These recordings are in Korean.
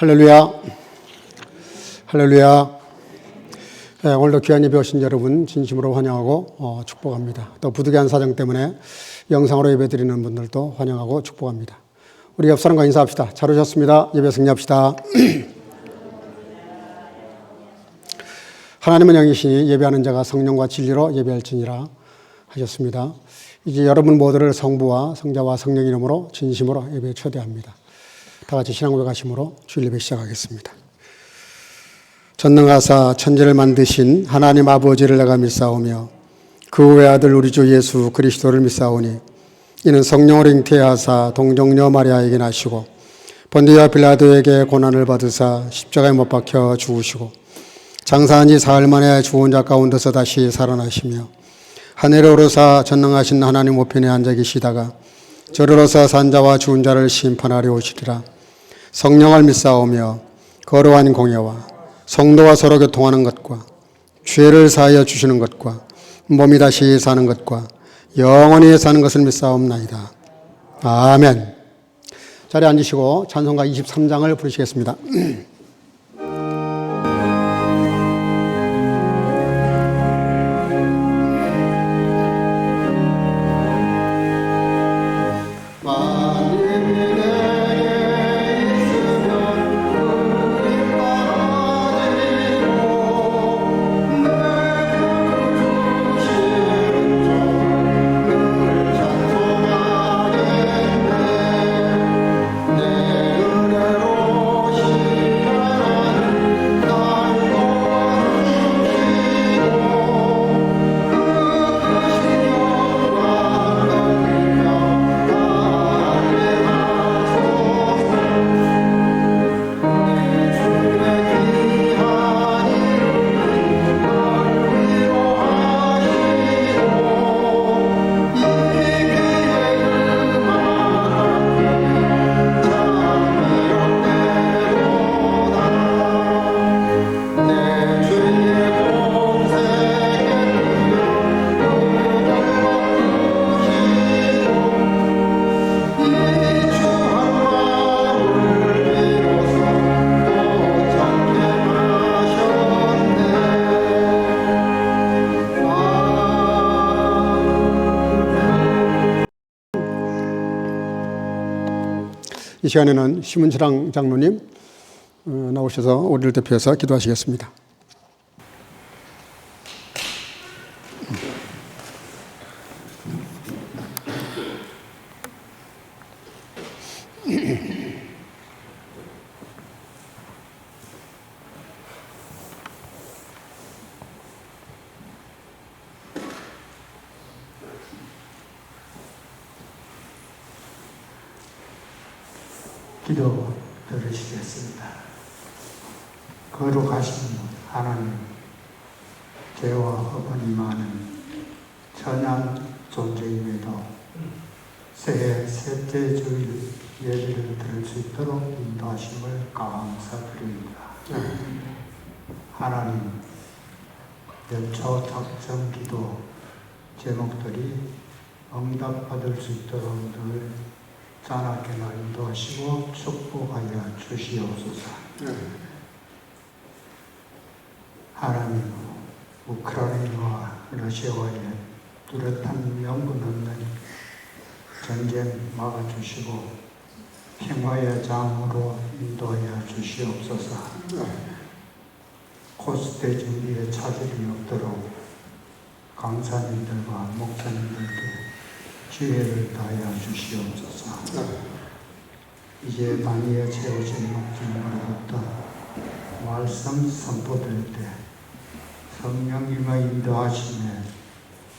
할렐루야. 할렐루야. 네, 오늘도 귀한 예배 오신 여러분 진심으로 환영하고 축복합니다. 또 부득이한 사정 때문에 영상으로 예배 드리는 분들도 환영하고 축복합니다. 우리 옆 사람과 인사합시다. 잘 오셨습니다. 예배 승리합시다. 하나님은 영이시니 예배하는 자가 성령과 진리로 예배할지니라 하셨습니다. 이제 여러분 모두를 성부와 성자와 성령 이름으로 진심으로 예배에 초대합니다. 다 같이 신앙 고백하심으로 주일 예배 시작하겠습니다. 전능하사 천지를 만드신 하나님 아버지를 내가 믿사오며 그 외아들 우리 주 예수 그리스도를 믿사오니 이는 성령으로 잉태하사 동정녀 마리아에게 나시고 본디와 빌라도에게 고난을 받으사 십자가에 못 박혀 죽으시고 장사한 지 사흘 만에 죽은 자 가운데서 다시 살아나시며 하늘에 오르사 전능하신 하나님 우편에 앉아 계시다가 저리로서 산자와 죽은 자를 심판하려 오시리라. 성령을 믿사오며 거룩한 공예와 성도와 서로 교통하는 것과 죄를 사하여 주시는 것과 몸이 다시 사는 것과 영원히 사는 것을 믿사옵나이다. 아멘. 자리에 앉으시고 찬송가 23장을 부르시겠습니다. 이 시간에는 심은철랑 장로님 나오셔서 우리를 대표해서 기도하시겠습니다. 기도 들으시겠습니다. 거룩하신 하나님, 죄와 허분이 많은 천한 존재임에도 새해 셋째 주일 예배를 들을 수 있도록 인도하심을 감사드립니다. 하나님, 연초 작정 기도 제목들이 응답받을 수 있도록 늘 자나게 인도하시고 축복하여 주시옵소서. 하나님, 우크라이나와 러시아와의 뚜렷한 명분 없는 전쟁 막아주시고 평화의 장으로 인도하여 주시옵소서. 코스대 준비에 차질이 없도록 강사님들과 목사님들께 지혜를 다하여 주시옵소서. 이제 만이에 채우신 목숨으로부터 말씀 선포될 때 성령님의 인도하심에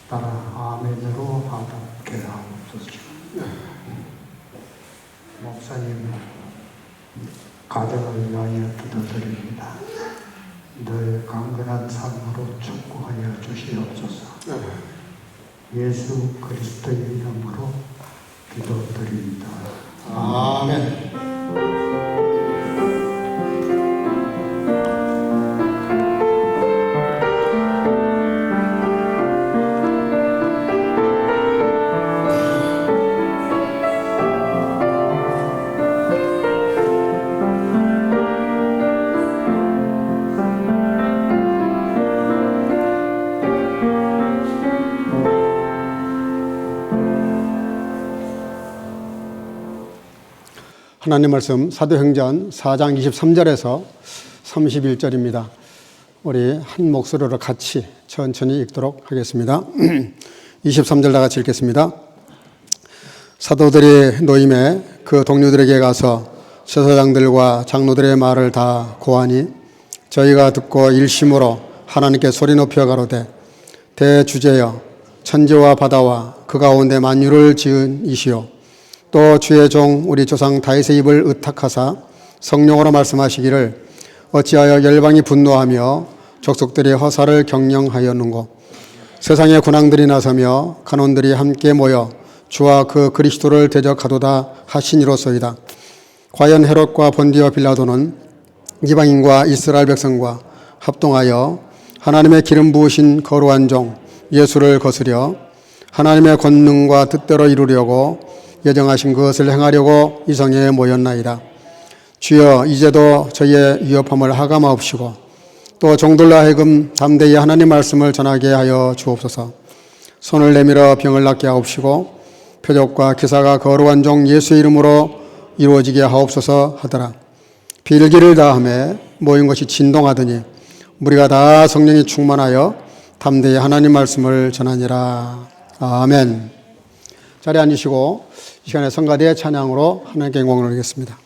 따라 아멘으로 화답케 하옵소서. 목사님 가정을 위하여 기도드립니다. 늘 강건한 삶으로 축복하여 주시옵소서. 예수 그리스도의 이름으로 기도드립니다. 아멘. 하나님 말씀 사도행전 4장 23절에서 31절입니다. 우리 한 목소리로 같이 천천히 읽도록 하겠습니다. 23절 다 같이 읽겠습니다. 사도들이 노임에 그 동료들에게 가서 제사장들과 장로들의 말을 다 고하니 저희가 듣고 일심으로 하나님께 소리 높여 가로되 대주제여 천지와 바다와 그 가운데 만유를 지은 이시오 또 주의 종 우리 조상 다윗의 입을 의탁하사 성령으로 말씀하시기를 어찌하여 열방이 분노하며 족속들이 허사를 경영하였는고 세상의 군왕들이 나서며 간원들이 함께 모여 주와 그 그리스도를 대적하도다 하시니로소이다. 과연 헤롯과 본디오 빌라도는 이방인과 이스라엘 백성과 합동하여 하나님의 기름 부으신 거룩한 종 예수를 거스려 하나님의 권능과 뜻대로 이루려고 예정하신 것을 행하려고 이 성에 모였나이다. 주여 이제도 저희의 위협함을 하감하옵시고 또 종들로 하여금 담대히 하나님 말씀을 전하게 하여 주옵소서. 손을 내밀어 병을 낫게 하옵시고 표적과 기사가 거룩한 종 예수의 이름으로 이루어지게 하옵소서 하더라. 빌기를 다하며 모인 것이 진동하더니 우리가 다 성령이 충만하여 담대히 하나님 말씀을 전하니라. 아멘. 자리에 앉으시고 이 시간에 성가대의 찬양으로 하나님께 영광을 올리겠습니다.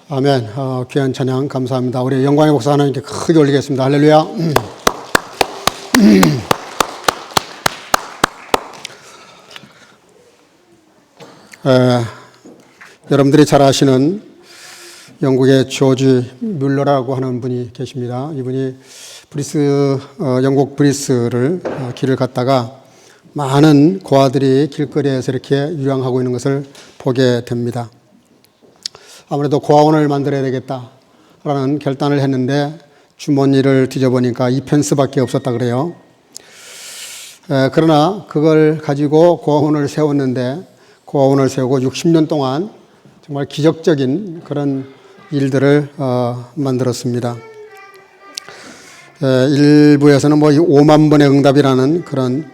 아멘. 귀한 찬양 감사합니다. 우리 영광의 목사 하나님께 크게 올리겠습니다. 할렐루야. 여러분들이 잘 아시는 영국의 조지 뮬러라고 하는 분이 계십니다. 이분이 영국 브리스를 길을 갔다가 많은 고아들이 길거리에서 이렇게 유랑하고 있는 것을 보게 됩니다. 아무래도 고아원을 만들어야 되겠다라는 결단을 했는데 주머니를 뒤져보니까 2펜스밖에 없었다 그래요. 그러나 그걸 가지고 고아원을 세웠는데 고아원을 세우고 60년 동안 정말 기적적인 그런 일들을 만들었습니다. 일부에서는 뭐 5만 번의 응답이라는 그런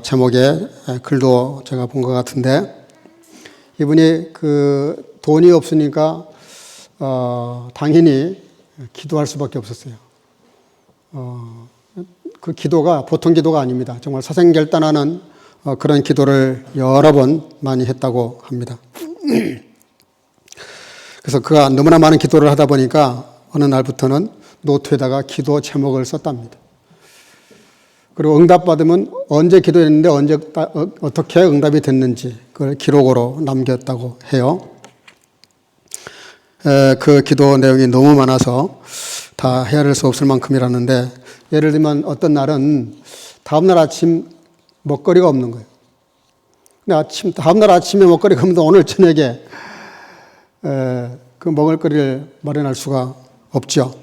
제목의 글도 제가 본 것 같은데 이분이 그 돈이 없으니까 당연히 기도할 수밖에 없었어요. 그 기도가 보통 기도가 아닙니다. 정말 사생결단하는 그런 기도를 여러 번 많이 했다고 합니다. 그래서 그가 너무나 많은 기도를 하다 보니까 어느 날부터는 노트에다가 기도 제목을 썼답니다. 그리고 응답받으면 언제 기도했는데 어떻게 응답이 됐는지 그걸 기록으로 남겼다고 해요. 그 기도 내용이 너무 많아서 다 헤아릴 수 없을 만큼이라는데 예를 들면 어떤 날은 다음날 아침 먹거리가 없는 거예요. 근데 다음날 아침에 먹거리가 없는데 오늘 저녁에 그 먹을거리를 마련할 수가 없죠.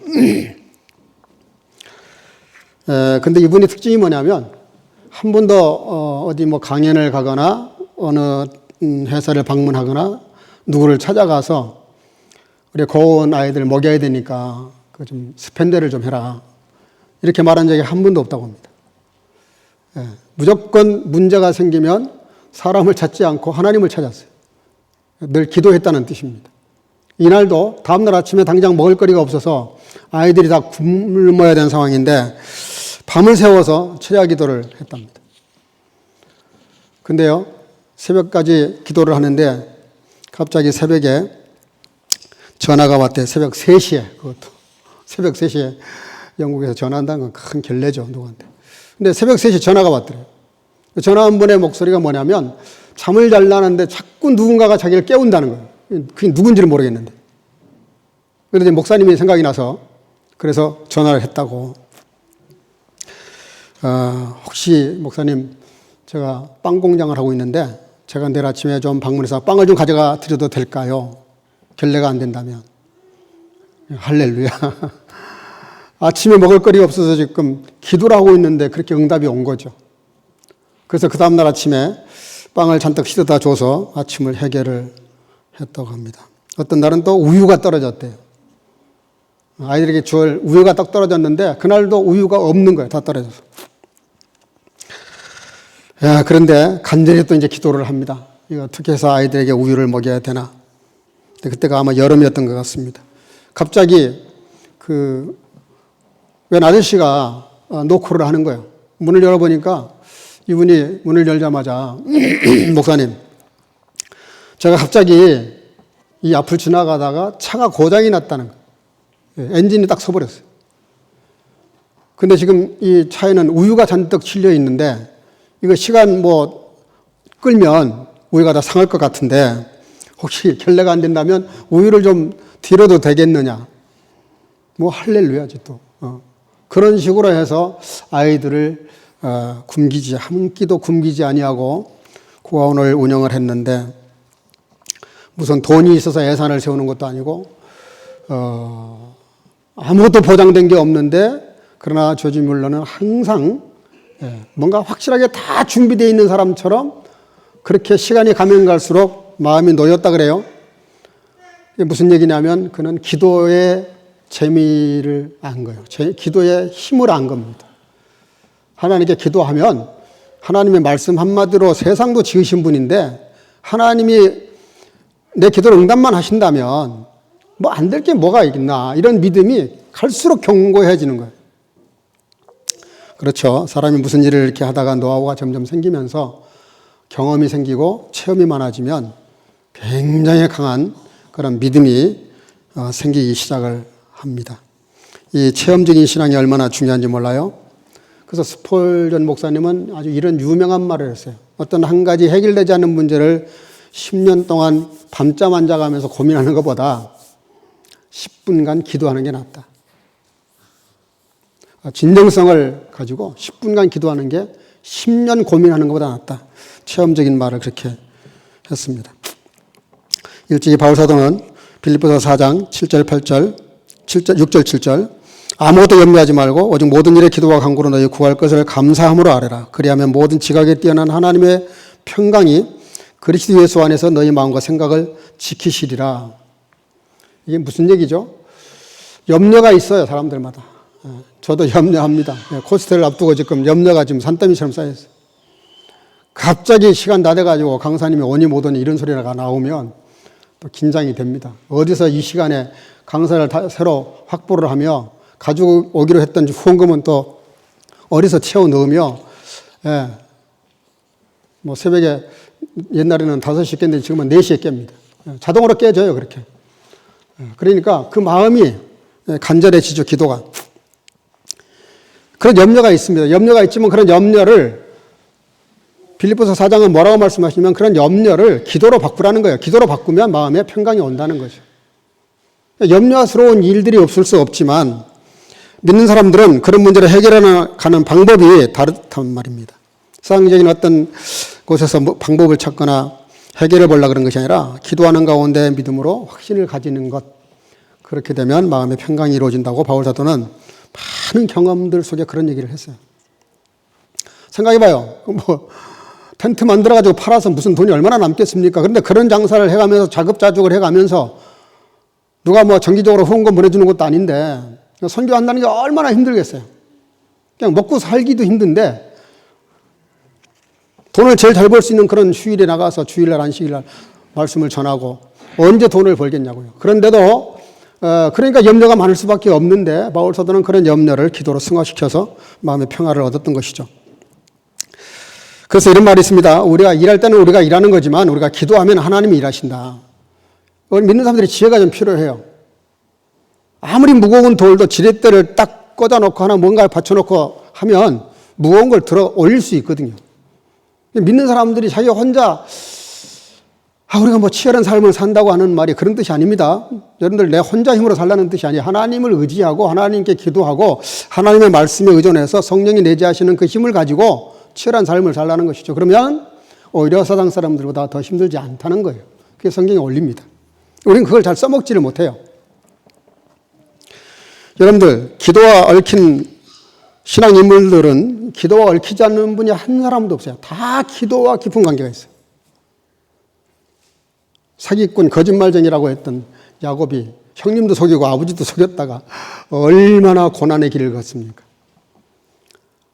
근데 이분의 특징이 뭐냐면 한 번도 어디 뭐 강연을 가거나 어느 회사를 방문하거나 누구를 찾아가서 우리 고아원 아이들 먹여야 되니까 그 좀 스펜데를 좀 해라 이렇게 말한 적이 한 번도 없다고 합니다. 무조건 문제가 생기면 사람을 찾지 않고 하나님을 찾았어요. 늘 기도했다는 뜻입니다. 이날도 다음날 아침에 당장 먹을 거리가 없어서 아이들이 다 굶어야 되는 상황인데 밤을 새워서 철야 기도를 했답니다. 근데요, 새벽까지 기도를 하는데 갑자기 새벽에 전화가 왔대요. 새벽 3시에, 그것도. 새벽 3시에 영국에서 전화한다는 건 큰 결례죠, 누구한테. 근데 새벽 3시에 전화가 왔더래요. 전화 한 분의 목소리가 뭐냐면 잠을 잘라는데 자꾸 누군가가 자기를 깨운다는 거예요. 그게 누군지는 모르겠는데. 그런데 목사님이 생각이 나서 그래서 전화를 했다고. 혹시 목사님 제가 빵 공장을 하고 있는데 제가 내일 아침에 좀 방문해서 빵을 좀 가져가 드려도 될까요? 결례가 안 된다면. 할렐루야. 아침에 먹을 거리가 없어서 지금 기도를 하고 있는데 그렇게 응답이 온 거죠. 그래서 그 다음날 아침에 빵을 잔뜩 씻어다 줘서 아침을 해결을 했다고 합니다. 어떤 날은 또 우유가 떨어졌대요. 아이들에게 줄 우유가 딱 떨어졌는데 그날도 우유가 없는 거예요. 다 떨어져서. 그런데 간절히 또 이제 기도를 합니다. 이거 어떻게 해서 아이들에게 우유를 먹여야 되나. 그때가 아마 여름이었던 것 같습니다. 갑자기 웬 아저씨가 노크를 하는 거예요. 문을 열어보니까 이분이 문을 열자마자 목사님, 제가 갑자기 이 앞을 지나가다가 차가 고장이 났다는 거예요. 엔진이 딱 서버렸어요. 근데 지금 이 차에는 우유가 잔뜩 실려 있는데 이거 시간 끌면 우유가 다 상할 것 같은데 혹시 결례가 안 된다면 우유를 좀 드려도 되겠느냐. 할렐루야지 또. 그런 식으로 해서 아이들을 한 끼도 굶기지 아니하고 고아원을 운영을 했는데 무슨 돈이 있어서 예산을 세우는 것도 아니고 아무것도 보장된 게 없는데 그러나 조지 뮬러는 항상 뭔가 확실하게 다 준비되어 있는 사람처럼 그렇게 시간이 가면 갈수록 마음이 놓였다 그래요. 이게 무슨 얘기냐면 그는 기도의 재미를 안 거예요. 기도의 힘을 안 겁니다. 하나님께 기도하면 하나님의 말씀 한마디로 세상도 지으신 분인데 하나님이 내 기도를 응답만 하신다면 안 될 게 뭐가 있나 이런 믿음이 갈수록 견고해지는 거예요. 그렇죠. 사람이 무슨 일을 이렇게 하다가 노하우가 점점 생기면서 경험이 생기고 체험이 많아지면 굉장히 강한 그런 믿음이 생기기 시작을 합니다. 이 체험적인 신앙이 얼마나 중요한지 몰라요. 그래서 스폴전 목사님은 아주 이런 유명한 말을 했어요. 어떤 한 가지 해결되지 않는 문제를 10년 동안 밤잠 안 자가면서 고민하는 것보다 10분간 기도하는 게 낫다. 진정성을 가지고 10분간 기도하는 게 10년 고민하는 것보다 낫다. 체험적인 말을 그렇게 했습니다. 일찍이 바울사도는 빌립보서 4장 7절 8절 6절 7절 아무것도 염려하지 말고 오직 모든 일에 기도와 간구로 너희 구할 것을 감사함으로 아뢰라. 그리하면 모든 지각에 뛰어난 하나님의 평강이 그리스도 예수 안에서 너희 마음과 생각을 지키시리라. 이게 무슨 얘기죠? 염려가 있어요, 사람들마다. 저도 염려합니다. 코스트를 앞두고 지금 염려가 지금 산더미처럼 쌓여있어요. 갑자기 시간 다 돼가지고 강사님이 오니 못 오니 이런 소리가 나오면 또 긴장이 됩니다. 어디서 이 시간에 강사를 새로 확보를 하며 가지고 오기로 했던 후원금은 또 어디서 채워 넣으며, 뭐 새벽에 옛날에는 5시에 깼는데 지금은 4시에 깹니다. 자동으로 깨져요, 그렇게. 그러니까 그 마음이 간절해지죠, 기도가. 그런 염려가 있습니다. 염려가 있지만 그런 염려를 빌립보서 4장은 뭐라고 말씀하시냐면 그런 염려를 기도로 바꾸라는 거예요. 기도로 바꾸면 마음에 평강이 온다는 거죠. 염려스러운 일들이 없을 수 없지만 믿는 사람들은 그런 문제를 해결하는 방법이 다르단 말입니다. 세상적인 어떤 곳에서 방법을 찾거나 해결해 보려고 그런 것이 아니라 기도하는 가운데 믿음으로 확신을 가지는 것. 그렇게 되면 마음의 평강이 이루어진다고 바울사도는 많은 경험들 속에 그런 얘기를 했어요. 생각해봐요. 텐트 만들어가지고 팔아서 무슨 돈이 얼마나 남겠습니까? 그런데 그런 장사를 해가면서 자급자족을 해가면서 누가 정기적으로 후원금 보내주는 것도 아닌데 선교한다는 게 얼마나 힘들겠어요. 그냥 먹고 살기도 힘든데 돈을 제일 잘 벌 수 있는 그런 휴일에 나가서 주일날 안식일날 말씀을 전하고 언제 돈을 벌겠냐고요. 그런데도 그러니까 염려가 많을 수밖에 없는데 바울사도는 그런 염려를 기도로 승화시켜서 마음의 평화를 얻었던 것이죠. 그래서 이런 말이 있습니다. 우리가 일할 때는 우리가 일하는 거지만 우리가 기도하면 하나님이 일하신다. 믿는 사람들이 지혜가 좀 필요해요. 아무리 무거운 돌도 지렛대를 딱 꽂아놓고 하나 뭔가를 받쳐놓고 하면 무거운 걸 들어 올릴 수 있거든요. 믿는 사람들이 자기가 혼자 우리가 치열한 삶을 산다고 하는 말이 그런 뜻이 아닙니다. 여러분들 내 혼자 힘으로 살라는 뜻이 아니에요. 하나님을 의지하고 하나님께 기도하고 하나님의 말씀에 의존해서 성령이 내재하시는 그 힘을 가지고 치열한 삶을 살라는 것이죠. 그러면 오히려 세상 사람들보다 더 힘들지 않다는 거예요. 그게 성경에 올립니다. 우리는 그걸 잘 써먹지를 못해요. 여러분들 기도와 얽힌 신앙 인물들은 기도와 얽히지 않는 분이 한 사람도 없어요. 다 기도와 깊은 관계가 있어요. 사기꾼 거짓말쟁이라고 했던 야곱이 형님도 속이고 아버지도 속였다가 얼마나 고난의 길을 걷습니까?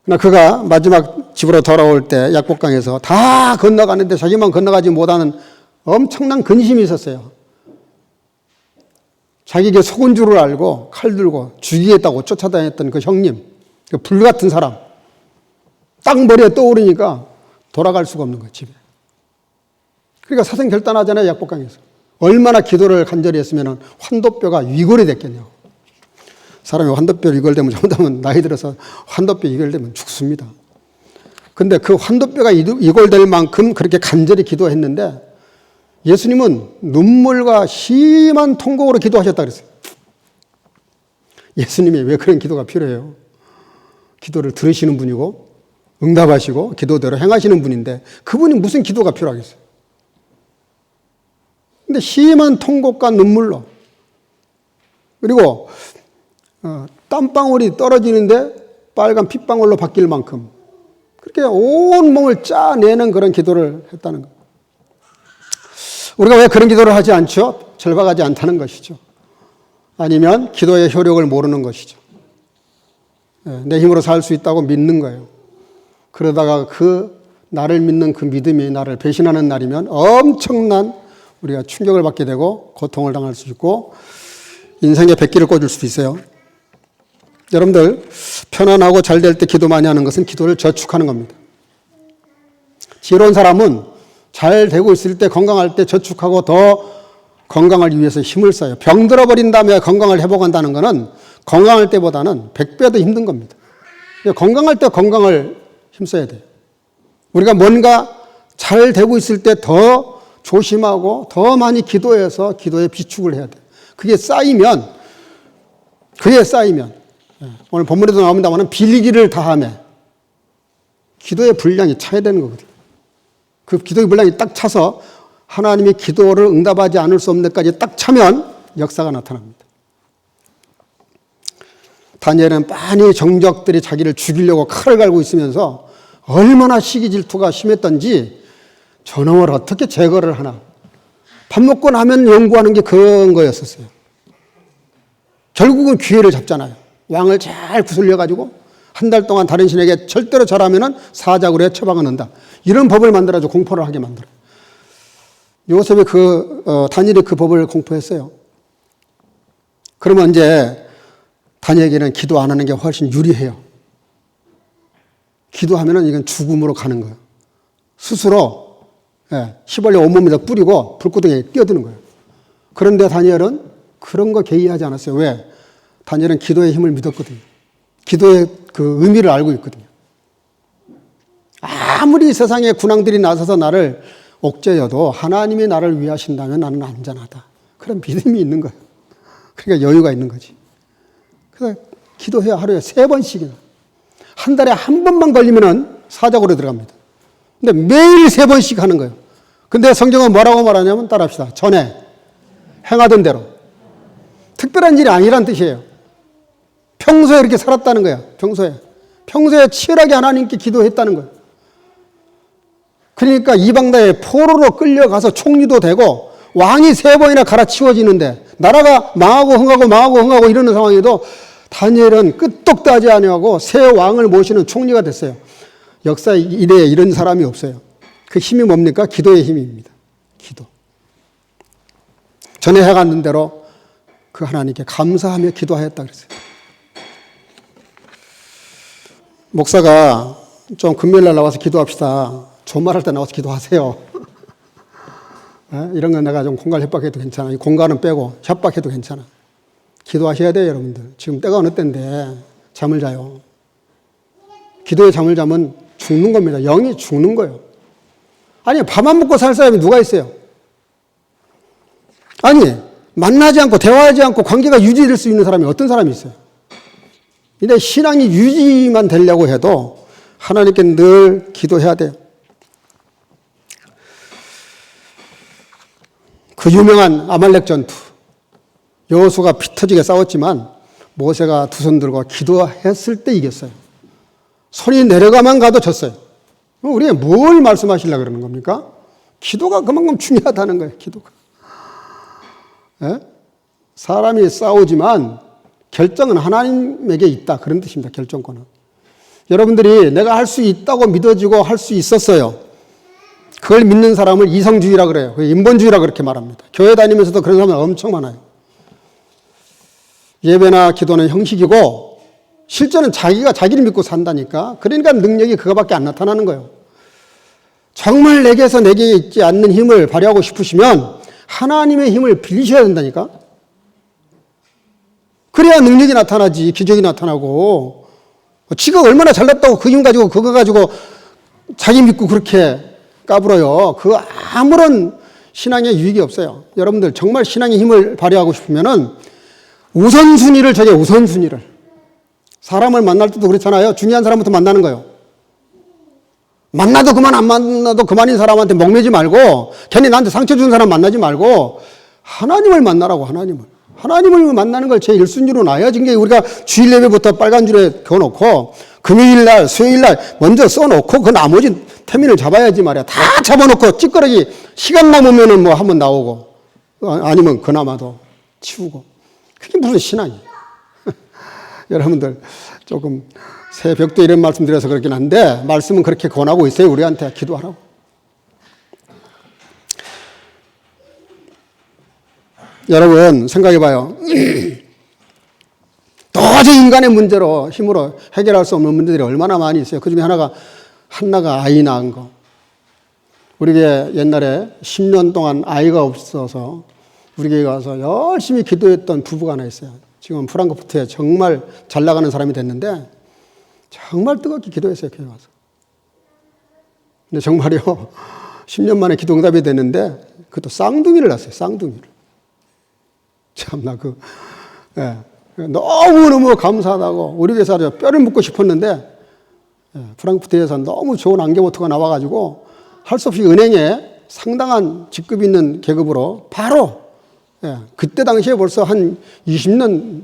그러나 그가 마지막 집으로 돌아올 때 약복강에서 다 건너가는데 자기만 건너가지 못하는 엄청난 근심이 있었어요. 자기에게 속은 줄을 알고 칼 들고 죽이겠다고 쫓아다녔던 그 형님, 그 불같은 사람, 딱 머리에 떠오르니까 돌아갈 수가 없는 거예요, 집에. 그러니까 사생결단하잖아요, 약복강에서. 얼마나 기도를 간절히 했으면 환도뼈가 위골이 됐겠냐고. 사람이 환도뼈 위골되면 잘못하면 나이 들어서 환도뼈 위골되면 죽습니다. 근데 그 환도뼈가 위골될 만큼 그렇게 간절히 기도했는데 예수님은 눈물과 심한 통곡으로 기도하셨다 그랬어요. 예수님이 왜 그런 기도가 필요해요? 기도를 들으시는 분이고 응답하시고 기도대로 행하시는 분인데 그분이 무슨 기도가 필요하겠어요? 근데 심한 통곡과 눈물로 그리고 땀방울이 떨어지는데 빨간 핏방울로 바뀔 만큼 그렇게 온 몸을 짜내는 그런 기도를 했다는 거예요. 우리가 왜 그런 기도를 하지 않죠? 절박하지 않다는 것이죠. 아니면 기도의 효력을 모르는 것이죠. 내 힘으로 살 수 있다고 믿는 거예요. 그러다가 나를 믿는 그 믿음이 나를 배신하는 날이면 엄청난 우리가 충격을 받게 되고 고통을 당할 수 있고 인생의 백기를 꽂을 수도 있어요. 여러분들 편안하고 잘 될 때 기도 많이 하는 것은 기도를 저축하는 겁니다. 지혜로운 사람은 잘 되고 있을 때 건강할 때 저축하고 더 건강을 위해서 힘을 써요. 병 들어버린 다음에 건강을 회복한다는 것은 건강할 때보다는 100배 더 힘든 겁니다. 건강할 때 건강을 힘써야 돼요. 우리가 뭔가 잘 되고 있을 때 더 조심하고 더 많이 기도해서 기도에 비축을 해야 돼요. 그게 쌓이면 오늘 본문에도 나옵니다만 빌기를 다하며 기도의 분량이 차야 되는 거거든요. 그 기도의 분량이 딱 차서 하나님이 기도를 응답하지 않을 수 없는 데까지 딱 차면 역사가 나타납니다. 다니엘은 빤히 정적들이 자기를 죽이려고 칼을 갈고 있으면서 얼마나 시기 질투가 심했던지 저놈을 어떻게 제거를 하나. 밥 먹고 나면 연구하는 게 그런 거였었어요. 결국은 기회를 잡잖아요. 왕을 잘 구슬려가지고 한 달 동안 다른 신에게 절대로 절하면은 사자굴에 처박아 넣는다. 이런 법을 만들어서 공포를 하게 만들어요. 요셉이 다니엘이 그 법을 공포했어요. 그러면 이제 다니엘에게는 기도 안 하는 게 훨씬 유리해요. 기도하면은 이건 죽음으로 가는 거예요. 스스로 시벌레 온몸에다 뿌리고 불구덩이에 뛰어드는 거예요. 그런데 다니엘은 그런 거 개의하지 않았어요. 왜? 다니엘은 기도의 힘을 믿었거든요. 기도의 그 의미를 알고 있거든요. 아무리 세상에 군왕들이 나서서 나를 옥죄여도 하나님이 나를 위하신다면 나는 안전하다. 그런 믿음이 있는 거예요. 그러니까 여유가 있는 거지. 그래서 기도해야 하루에 3번씩이나. 한 달에 한 번만 걸리면은 사자굴에 들어갑니다. 근데 매일 3번씩 하는 거예요. 근데 성경은 뭐라고 말하냐면 따라합시다. 전에 행하던 대로. 특별한 일이 아니란 뜻이에요. 평소에 이렇게 살았다는 거야. 평소에 치열하게 하나님께 기도했다는 거예요. 그러니까 이방나라에 포로로 끌려가서 총리도 되고 왕이 3번이나 갈아치워지는데 나라가 망하고 흥하고 이러는 상황에도 다니엘은 끄떡도 하지 아니하고 새 왕을 모시는 총리가 됐어요. 역사 이래에 이런 사람이 없어요. 그 힘이 뭡니까? 기도의 힘입니다. 기도. 전에 해갔는 대로 그 하나님께 감사하며 기도하였다 그랬어요. 목사가 좀 금요일날 나와서 기도합시다. 존말할 때 나와서 기도하세요. 이런 건 내가 좀 공갈 협박해도 괜찮아. 이 공갈은 빼고 협박해도 괜찮아. 기도하셔야 돼요, 여러분들. 지금 때가 어느 때인데 잠을 자요. 기도에 잠을 자면 죽는 겁니다. 영이 죽는 거예요. 아니, 밥만 먹고 살 사람이 누가 있어요? 아니, 만나지 않고 대화하지 않고 관계가 유지될 수 있는 사람이 어떤 사람이 있어요? 근데 신앙이 유지만 되려고 해도 하나님께 늘 기도해야 돼요. 그 유명한 아말렉 전투. 여호수아가 피 터지게 싸웠지만 모세가 두 손 들고 기도했을 때 이겼어요. 손이 내려가만 가도 졌어요. 우리가 뭘 말씀하시려고 그러는 겁니까? 기도가 그만큼 중요하다는 거예요. 기도가. 사람이 싸우지만 결정은 하나님에게 있다. 그런 뜻입니다. 결정권은. 여러분들이 내가 할 수 있다고 믿어지고 할 수 있었어요. 그걸 믿는 사람을 이성주의라 그래요. 인본주의라 그렇게 말합니다. 교회 다니면서도 그런 사람들 엄청 많아요. 예배나 기도는 형식이고 실제는 자기가 자기를 믿고 산다니까. 그러니까 능력이 그거밖에 안 나타나는 거예요. 정말 내게서 내게 있지 않는 힘을 발휘하고 싶으시면 하나님의 힘을 빌리셔야 된다니까. 그래야 능력이 나타나지, 기적이 나타나고. 지가 얼마나 잘났다고 그 힘 가지고 그거 가지고 자기 믿고 그렇게 까불어요. 그 아무런 신앙에 유익이 없어요. 여러분들 정말 신앙의 힘을 발휘하고 싶으면은 우선순위를 정해, 우선순위를. 사람을 만날 때도 그렇잖아요. 중요한 사람부터 만나는 거예요. 만나도 그만 안 만나도 그만인 사람한테 목매지 말고 괜히 나한테 상처 주는 사람 만나지 말고 하나님을 만나라고. 하나님을 만나는 걸 제 1순위로 놔야지. 그게 우리가 주일 예배부터 빨간 줄에 그어놓고 금요일날, 수요일날 먼저 써놓고 그 나머지 태민을 잡아야지 말이야. 다 잡아놓고 찌끄러기 시간 남으면은 뭐 한번 나오고 아니면 그나마도 치우고. 그게 무슨 신앙이에요. 여러분들 조금 새벽도 이런 말씀 드려서 그렇긴 한데 말씀은 그렇게 권하고 있어요. 우리한테 기도하라고. 여러분 생각해 봐요. 도저히 인간의 문제로 힘으로 해결할 수 없는 문제들이 얼마나 많이 있어요. 그 중에 하나가 한나가 아이 낳은 거. 우리가 옛날에 10년 동안 아이가 없어서 우리 교회 가서 열심히 기도했던 부부가 하나 있어요. 지금 프랑크푸르트에 정말 잘 나가는 사람이 됐는데 정말 뜨겁게 기도했어요, 교회 와서. 근데 정말요, 10년 만에 기도 응답이 됐는데 그것도 쌍둥이를 낳았어요, 쌍둥이를. 참나, 너무너무 감사하다고 우리 교회에서 뼈를 묻고 싶었는데 프랑크푸르트에서 너무 좋은 안개보트가 나와가지고 할 수 없이 은행에 상당한 직급 있는 계급으로 바로 그때 당시에 벌써 한 20년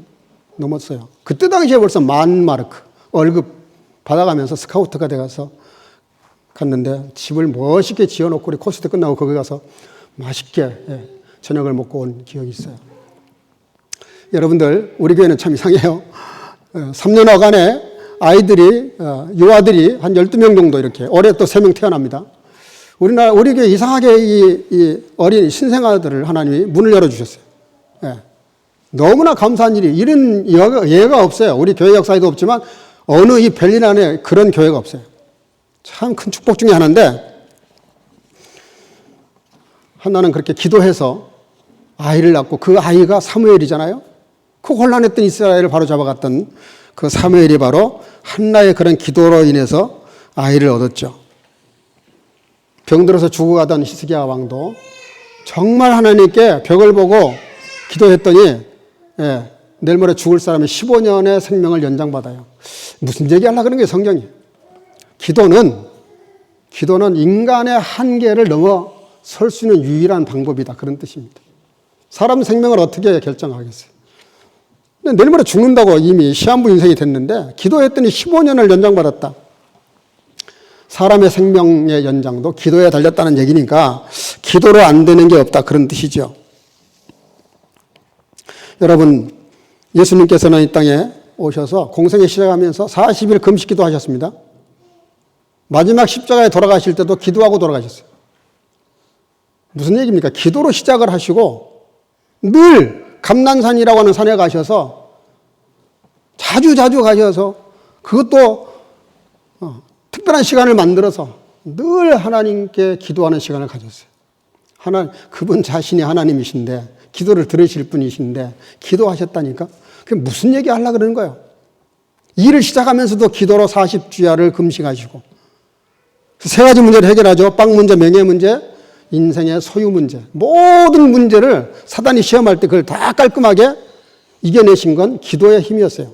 넘었어요. 그때 당시에 벌써 10,000마르크 월급 받아가면서 스카우트가 돼가서 갔는데 집을 멋있게 지어놓고 우리 코스 때 끝나고 거기 가서 맛있게 저녁을 먹고 온 기억이 있어요. 여러분들, 우리 교회는 참 이상해요. 3년여간에 아이들이, 유아들이 한 12명 정도 이렇게, 올해 또 3명 태어납니다. 우리 교회 이상하게 이 어린 신생아들을 하나님이 문을 열어주셨어요. 너무나 감사한 일이, 이런 예가 없어요. 우리 교회 역사에도 없지만 어느 이 벨린 안에 그런 교회가 없어요. 참 큰 축복 중에 하나인데, 하나는 그렇게 기도해서 아이를 낳고 그 아이가 사무엘이잖아요. 그 혼란했던 이스라엘을 바로 잡아갔던 그 사무엘이 바로 한나의 그런 기도로 인해서 아이를 얻었죠. 병들어서 죽어가던 히스기야 왕도 정말 하나님께 벽을 보고 기도했더니 내일 모레 죽을 사람이 15년의 생명을 연장받아요. 무슨 얘기하려고 그러는 거예요, 성경이. 기도는 인간의 한계를 넘어설 수 있는 유일한 방법이다, 그런 뜻입니다. 사람 생명을 어떻게 결정하겠어요? 근데 내일 모레 죽는다고 이미 시한부 인생이 됐는데 기도했더니 15년을 연장받았다. 사람의 생명의 연장도 기도에 달렸다는 얘기니까 기도로 안 되는 게 없다, 그런 뜻이죠. 여러분, 예수님께서는 이 땅에 오셔서 공생애 시작하면서 40일 금식기도 하셨습니다. 마지막 십자가에 돌아가실 때도 기도하고 돌아가셨어요. 무슨 얘기입니까? 기도로 시작을 하시고 늘 감난산이라고 하는 산에 가셔서 자주 가셔서 그것도 특별한 시간을 만들어서 늘 하나님께 기도하는 시간을 가졌어요. 그분 자신이 하나님이신데 기도를 들으실 분이신데 기도하셨다니까? 그게 무슨 얘기 하려고 그러는 거예요? 일을 시작하면서도 기도로 40주야를 금식하시고 세 가지 문제를 해결하죠. 빵 문제, 명예 문제, 인생의 소유 문제. 모든 문제를 사단이 시험할 때 그걸 다 깔끔하게 이겨내신 건 기도의 힘이었어요.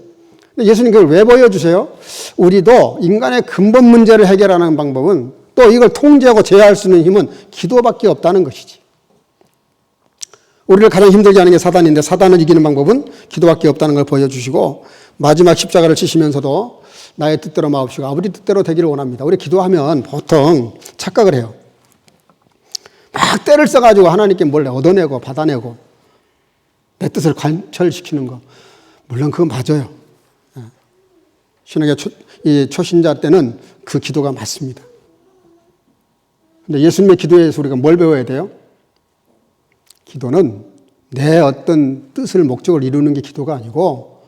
예수님 그걸 왜 보여주세요? 우리도 인간의 근본 문제를 해결하는 방법은 또 이걸 통제하고 제어할 수 있는 힘은 기도밖에 없다는 것이지. 우리를 가장 힘들게 하는 게 사단인데 사단을 이기는 방법은 기도밖에 없다는 걸 보여주시고 마지막 십자가를 치시면서도 나의 뜻대로 마옵시고 아버지 뜻대로 되기를 원합니다. 우리 기도하면 보통 착각을 해요. 막 때를 써가지고 하나님께 뭘 얻어내고 받아내고 내 뜻을 관철시키는 거. 물론 그거 맞아요. 신학의 초신자 때는 그 기도가 맞습니다. 근데 예수님의 기도에서 우리가 뭘 배워야 돼요? 기도는 내 어떤 뜻을 목적을 이루는 게 기도가 아니고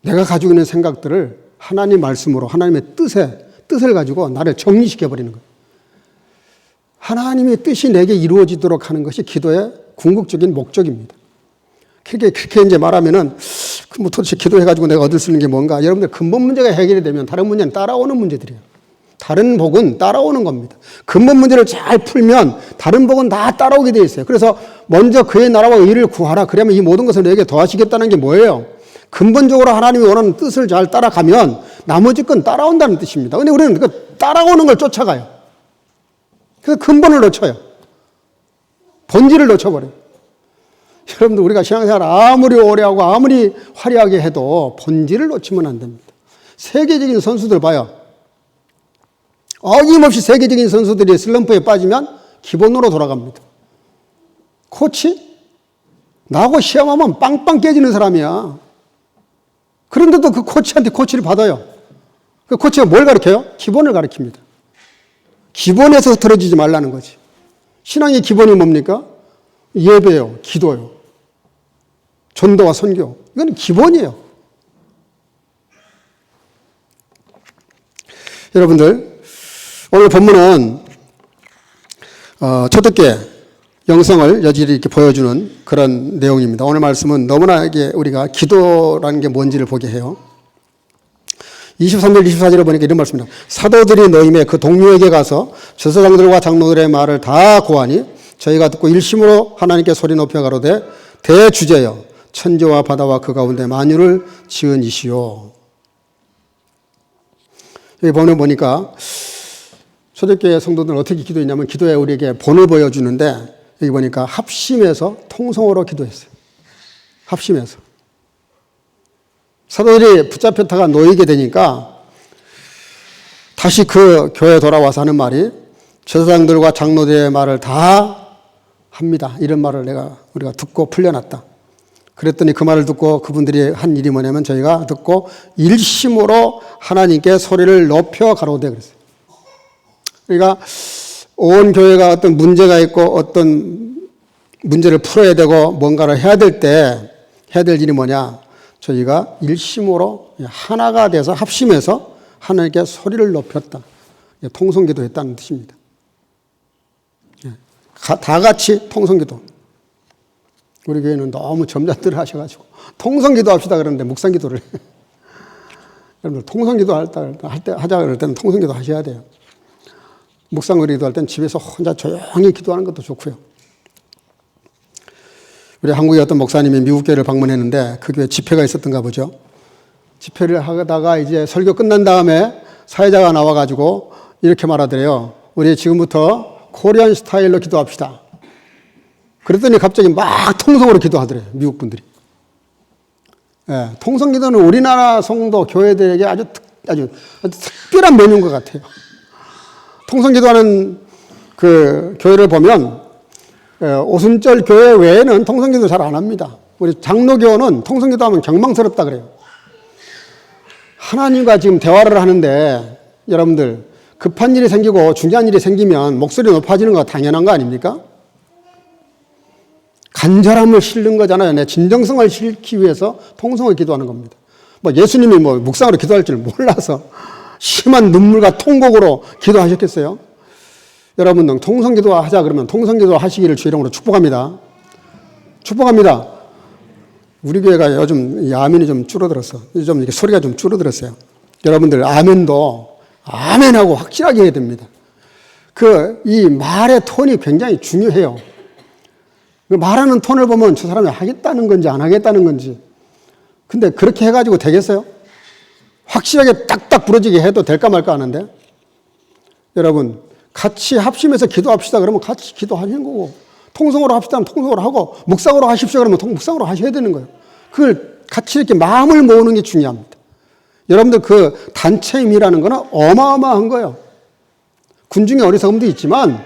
내가 가지고 있는 생각들을 하나님 말씀으로 하나님의 뜻을 가지고 나를 정리시켜버리는 거예요. 하나님의 뜻이 내게 이루어지도록 하는 것이 기도의 궁극적인 목적입니다. 그렇게 이제 말하면은 뭐 도대체 기도해가지고 내가 얻을 수 있는 게 뭔가? 여러분들 근본 문제가 해결이 되면 다른 문제는 따라오는 문제들이에요. 다른 복은 따라오는 겁니다. 근본 문제를 잘 풀면 다른 복은 다 따라오게 돼 있어요. 그래서 먼저 그의 나라와 의를 구하라. 그러면 이 모든 것을 너에게 더하시겠다는 게 뭐예요? 근본적으로 하나님이 원하는 뜻을 잘 따라가면 나머지 건 따라온다는 뜻입니다. 근데 우리는 그 따라오는 걸 쫓아가요. 그래서 근본을 놓쳐요. 본질을 놓쳐버려요. 여러분들 우리가 신앙생활 아무리 오래 하고 아무리 화려하게 해도 본질을 놓치면 안 됩니다. 세계적인 선수들 봐요. 어김없이 세계적인 선수들이 슬럼프에 빠지면 기본으로 돌아갑니다. 코치? 나하고 시험하면 빵빵 깨지는 사람이야. 그런데도 그 코치한테 코치를 받아요. 그 코치가 뭘 가르쳐요? 기본을 가르칩니다. 기본에서 틀어지지 말라는 거지. 신앙의 기본이 뭡니까? 예배요, 기도요, 전도와 선교. 이건 기본이에요. 여러분들, 오늘 본문은 초대교회 영성을 여전히 이렇게 보여주는 그런 내용입니다. 오늘 말씀은 너무나 이게 우리가 기도라는 게 뭔지를 보게 해요. 23절, 24절에 보니까 이런 말씀입니다. 사도들이 너희의 그 동료에게 가서 제사장들과 장로들의 말을 다 고하니 저희가 듣고 일심으로 하나님께 소리 높여 가로되 대주제여 천지와 바다와 그 가운데 만유를 지은 이시오. 여기 보면 보니까 초대교회 성도들은 어떻게 기도했냐면 기도에 우리에게 본을 보여주는데 여기 보니까 합심해서 통성으로 기도했어요. 합심해서. 사도들이 붙잡혔다가 놓이게 되니까 다시 그 교회에 돌아와서 하는 말이 제사장들과 장로들의 말을 다 합니다. 이런 말을 우리가 듣고 풀려났다. 그랬더니 그 말을 듣고 그분들이 한 일이 뭐냐면 저희가 듣고 일심으로 하나님께 소리를 높여 가로되 그랬어요. 그러니까 온 교회가 어떤 문제가 있고 어떤 문제를 풀어야 되고 뭔가를 해야 될 때 해야 될 일이 뭐냐? 저희가 일심으로 하나가 돼서 합심해서 하나님께 소리를 높였다. 통성기도 했다는 뜻입니다. 다 같이 통성기도. 우리 교회는 너무 점잖들을 하셔가지고 통성기도 합시다 그러는데 묵상기도를 여러분들 통성기도 하자 그럴 때는 통성기도 하셔야 돼요. 묵상을 기도할 때는 집에서 혼자 조용히 기도하는 것도 좋고요. 우리 한국의 어떤 목사님이 미국 교회를 방문했는데 그 교회 집회가 있었던가 보죠. 집회를 하다가 이제 설교 끝난 다음에 사회자가 나와가지고 이렇게 말하더래요. 우리 지금부터 코리안 스타일로 기도합시다. 그랬더니 갑자기 막 통성으로 기도하더래요. 미국 분들이. 예, 통성 기도는 우리나라 성도 교회들에게 아주 특별한 메뉴인 것 같아요. 통성 기도하는 그 교회를 보면 오순절 교회 외에는 통성 기도 잘 안 합니다. 우리 장로교는 통성 기도하면 경망스럽다 그래요. 하나님과 지금 대화를 하는데 여러분들 급한 일이 생기고 중요한 일이 생기면 목소리 높아지는 거 당연한 거 아닙니까? 간절함을 실는 거잖아요. 내 진정성을 실기 위해서 통성을 기도하는 겁니다. 예수님이 묵상으로 기도할 줄 몰라서 심한 눈물과 통곡으로 기도하셨겠어요? 여러분, 통성기도 하자 그러면 통성기도 하시기를 주 이름으로 축복합니다. 축복합니다. 우리 교회가 요즘 아멘이 좀 줄어들었어. 좀 이렇게 소리가 좀 줄어들었어요. 여러분들 아멘도 아멘하고 확실하게 해야 됩니다. 이 말의 톤이 굉장히 중요해요. 말하는 톤을 보면 저 사람이 하겠다는 건지 안 하겠다는 건지. 근데 그렇게 해가지고 되겠어요? 확실하게 딱딱 부러지게 해도 될까 말까 하는데 여러분 같이 합심해서 기도합시다 그러면 같이 기도하는 거고 통성으로 합시다 하면 통성으로 하고 묵상으로 하십시오 그러면 묵상으로 하셔야 되는 거예요. 그걸 같이 이렇게 마음을 모으는 게 중요합니다. 여러분들 그 단체 힘이라는 거는 어마어마한 거예요. 군중의 어리석음도 있지만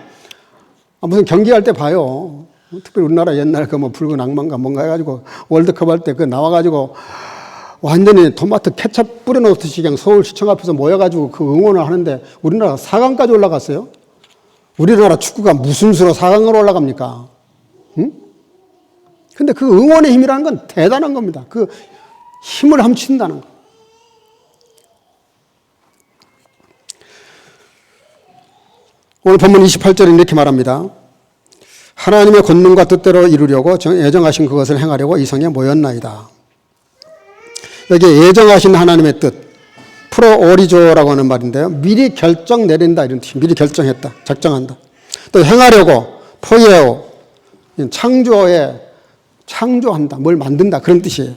무슨 경기할 때 봐요. 특별히 우리나라 옛날 붉은 악마인가 뭔가 해가지고 월드컵 할 때 나와가지고 완전히 토마토 케찹 뿌려놓듯이 그냥 서울시청 앞에서 모여가지고 그 응원을 하는데 우리나라가 4강까지 올라갔어요. 우리나라 축구가 무슨 수로 4강으로 올라갑니까? 응? 근데 그 응원의 힘이라는 건 대단한 겁니다. 그 힘을 함친다는 거. 오늘 본문 28절에 이렇게 말합니다. 하나님의 권능과 뜻대로 이루려고 예정하신 그것을 행하려고 이 성에 모였나이다. 여기 예정하신 하나님의 뜻, 프로오리조라고 하는 말인데요. 미리 결정 내린다 이런 뜻이 미리 결정했다, 작정한다. 또 행하려고 포예오, 창조한다, 뭘 만든다 그런 뜻이에요.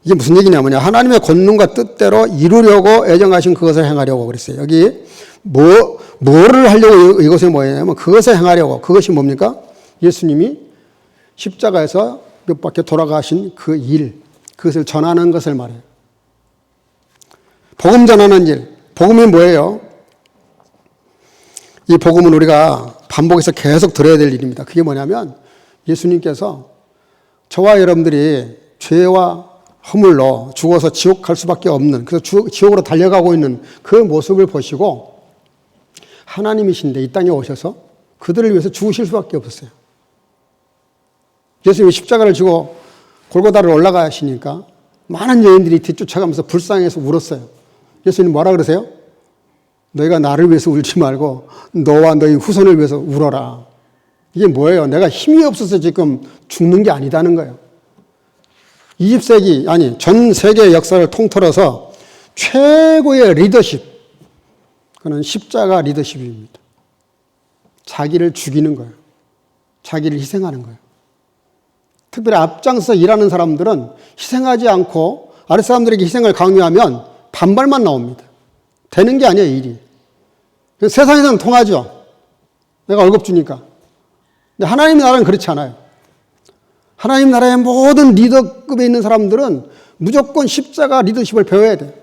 이게 무슨 얘기냐면요. 하나님의 권능과 뜻대로 이루려고 예정하신 그것을 행하려고 그랬어요. 여기 뭐를 하려고 이것이 뭐냐면 그것을 행하려고. 그것이 뭡니까? 예수님이 십자가에서 몇 바퀴 돌아가신 그 일, 그것을 전하는 것을 말해요. 복음 전하는 일. 복음이 뭐예요? 이 복음은 우리가 반복해서 계속 들어야 될 일입니다. 그게 뭐냐면 예수님께서 저와 여러분들이 죄와 허물로 죽어서 지옥 갈 수밖에 없는, 그래서 지옥으로 달려가고 있는 그 모습을 보시고 하나님이신데 이 땅에 오셔서 그들을 위해서 죽으실 수밖에 없었어요. 예수님이 십자가를 지고 골고다를 올라가시니까 많은 여인들이 뒤쫓아가면서 불쌍해서 울었어요. 예수님 뭐라 그러세요? 너희가 나를 위해서 울지 말고 너와 너희 후손을 위해서 울어라. 이게 뭐예요? 내가 힘이 없어서 지금 죽는 게 아니다는 거예요. 20세기, 아니, 전 세계 역사를 통틀어서 최고의 리더십. 그는 십자가 리더십입니다. 자기를 죽이는 거예요. 자기를 희생하는 거예요. 특별히 앞장서 일하는 사람들은 희생하지 않고 아랫 사람들에게 희생을 강요하면 반발만 나옵니다. 되는 게 아니에요, 일이. 세상에서는 통하죠. 내가 월급 주니까. 근데 하나님 나라는 그렇지 않아요. 하나님 나라의 모든 리더급에 있는 사람들은 무조건 십자가 리더십을 배워야 돼요.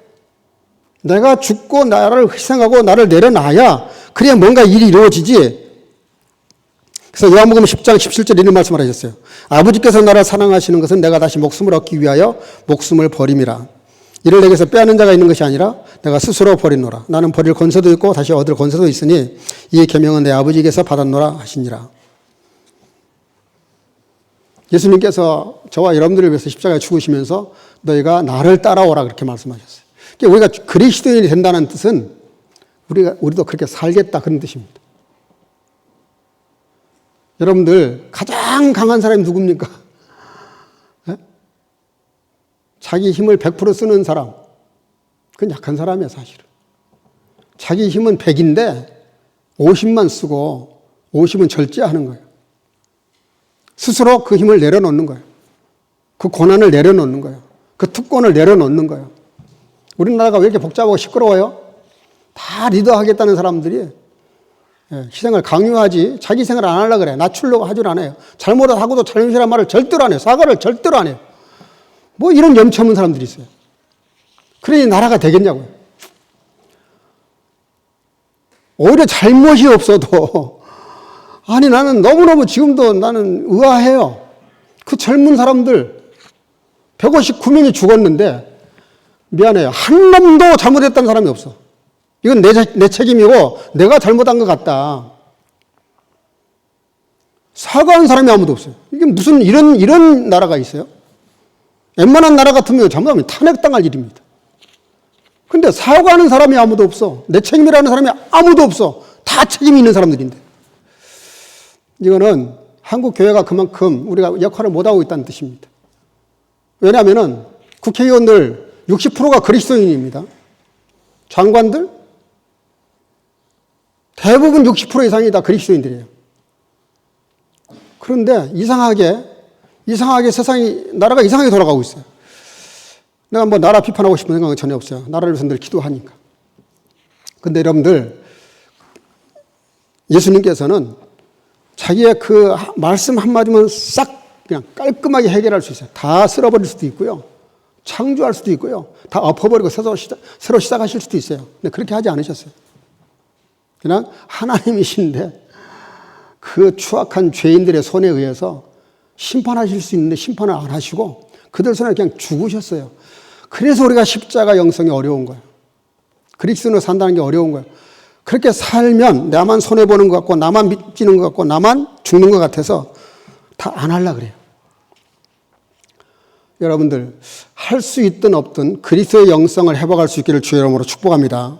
내가 죽고 나를 희생하고 나를 내려놔야 그래야 뭔가 일이 이루어지지. 그래서 요한복음 10장 17절 이런 말씀을 하셨어요. 아버지께서 나를 사랑하시는 것은 내가 다시 목숨을 얻기 위하여 목숨을 버림이라. 이를 내게서 빼앗는 자가 있는 것이 아니라 내가 스스로 버리노라. 나는 버릴 권세도 있고 다시 얻을 권세도 있으니 이 계명은 내 아버지께서 받았노라 하시니라. 예수님께서 저와 여러분들을 위해서 십자가에 죽으시면서 너희가 나를 따라오라 그렇게 말씀하셨어요. 그러니까 우리가 그리스도인이 된다는 뜻은 우리도 그렇게 살겠다 그런 뜻입니다. 여러분들 가장 강한 사람이 누굽니까? 네? 자기 힘을 100% 쓰는 사람. 그건 약한 사람이야 사실은. 자기 힘은 100인데 50만 쓰고 50은 절제하는 거예요. 스스로 그 힘을 내려놓는 거예요. 그 고난을 내려놓는 거예요. 그 특권을 내려놓는 거예요. 우리나라가 왜 이렇게 복잡하고 시끄러워요? 다 리더하겠다는 사람들이 희생을 강요하지 자기 희생을 안 하려고 그래. 낮추려고 하질 않아요. 잘못하고도 잘못이라는 말을 절대로 안 해요. 사과를 절대로 안 해요. 뭐 이런 염치 없는 사람들이 있어요. 그러니 나라가 되겠냐고요. 오히려 잘못이 없어도 아니 나는 너무너무 지금도 나는 의아해요. 그 젊은 사람들 159명이 죽었는데 미안해요. 한 놈도 잘못했다는 사람이 없어. 이건 내 책임이고 내가 잘못한 것 같다. 사과한 사람이 아무도 없어요. 이게 무슨 이런 나라가 있어요? 웬만한 나라 같으면 잘못하면 탄핵당할 일입니다. 근데 사과하는 사람이 아무도 없어. 내 책임이라는 사람이 아무도 없어. 다 책임이 있는 사람들인데. 이거는 한국 교회가 그만큼 우리가 역할을 못하고 있다는 뜻입니다. 왜냐하면 국회의원들 60%가 그리스도인입니다. 장관들 대부분 60% 이상이 다 그리스도인들이에요. 그런데 이상하게 나라가 이상하게 돌아가고 있어요. 내가 뭐 나라 비판하고 싶은 생각은 전혀 없어요. 나라를 위해서 늘 기도하니까. 근데 여러분들 예수님께서는 자기의 그 말씀 한마디면 싹 그냥 깔끔하게 해결할 수 있어요. 다 쓸어버릴 수도 있고요. 창조할 수도 있고요. 다 엎어버리고 새로 시작하실 수도 있어요. 근데 그렇게 하지 않으셨어요. 그냥 하나님이신데 그 추악한 죄인들의 손에 의해서 심판하실 수 있는데 심판을 안 하시고 그들 손에 그냥 죽으셨어요. 그래서 우리가 십자가 영성이 어려운 거예요. 그리스도인으로 산다는 게 어려운 거예요. 그렇게 살면 나만 손해보는 것 같고 나만 믿기는 것 같고 나만 죽는 것 같아서 다 안 하려고 그래요. 여러분들 할 수 있든 없든 그리스도의 영성을 회복할 수 있기를 주의 이름으로 축복합니다.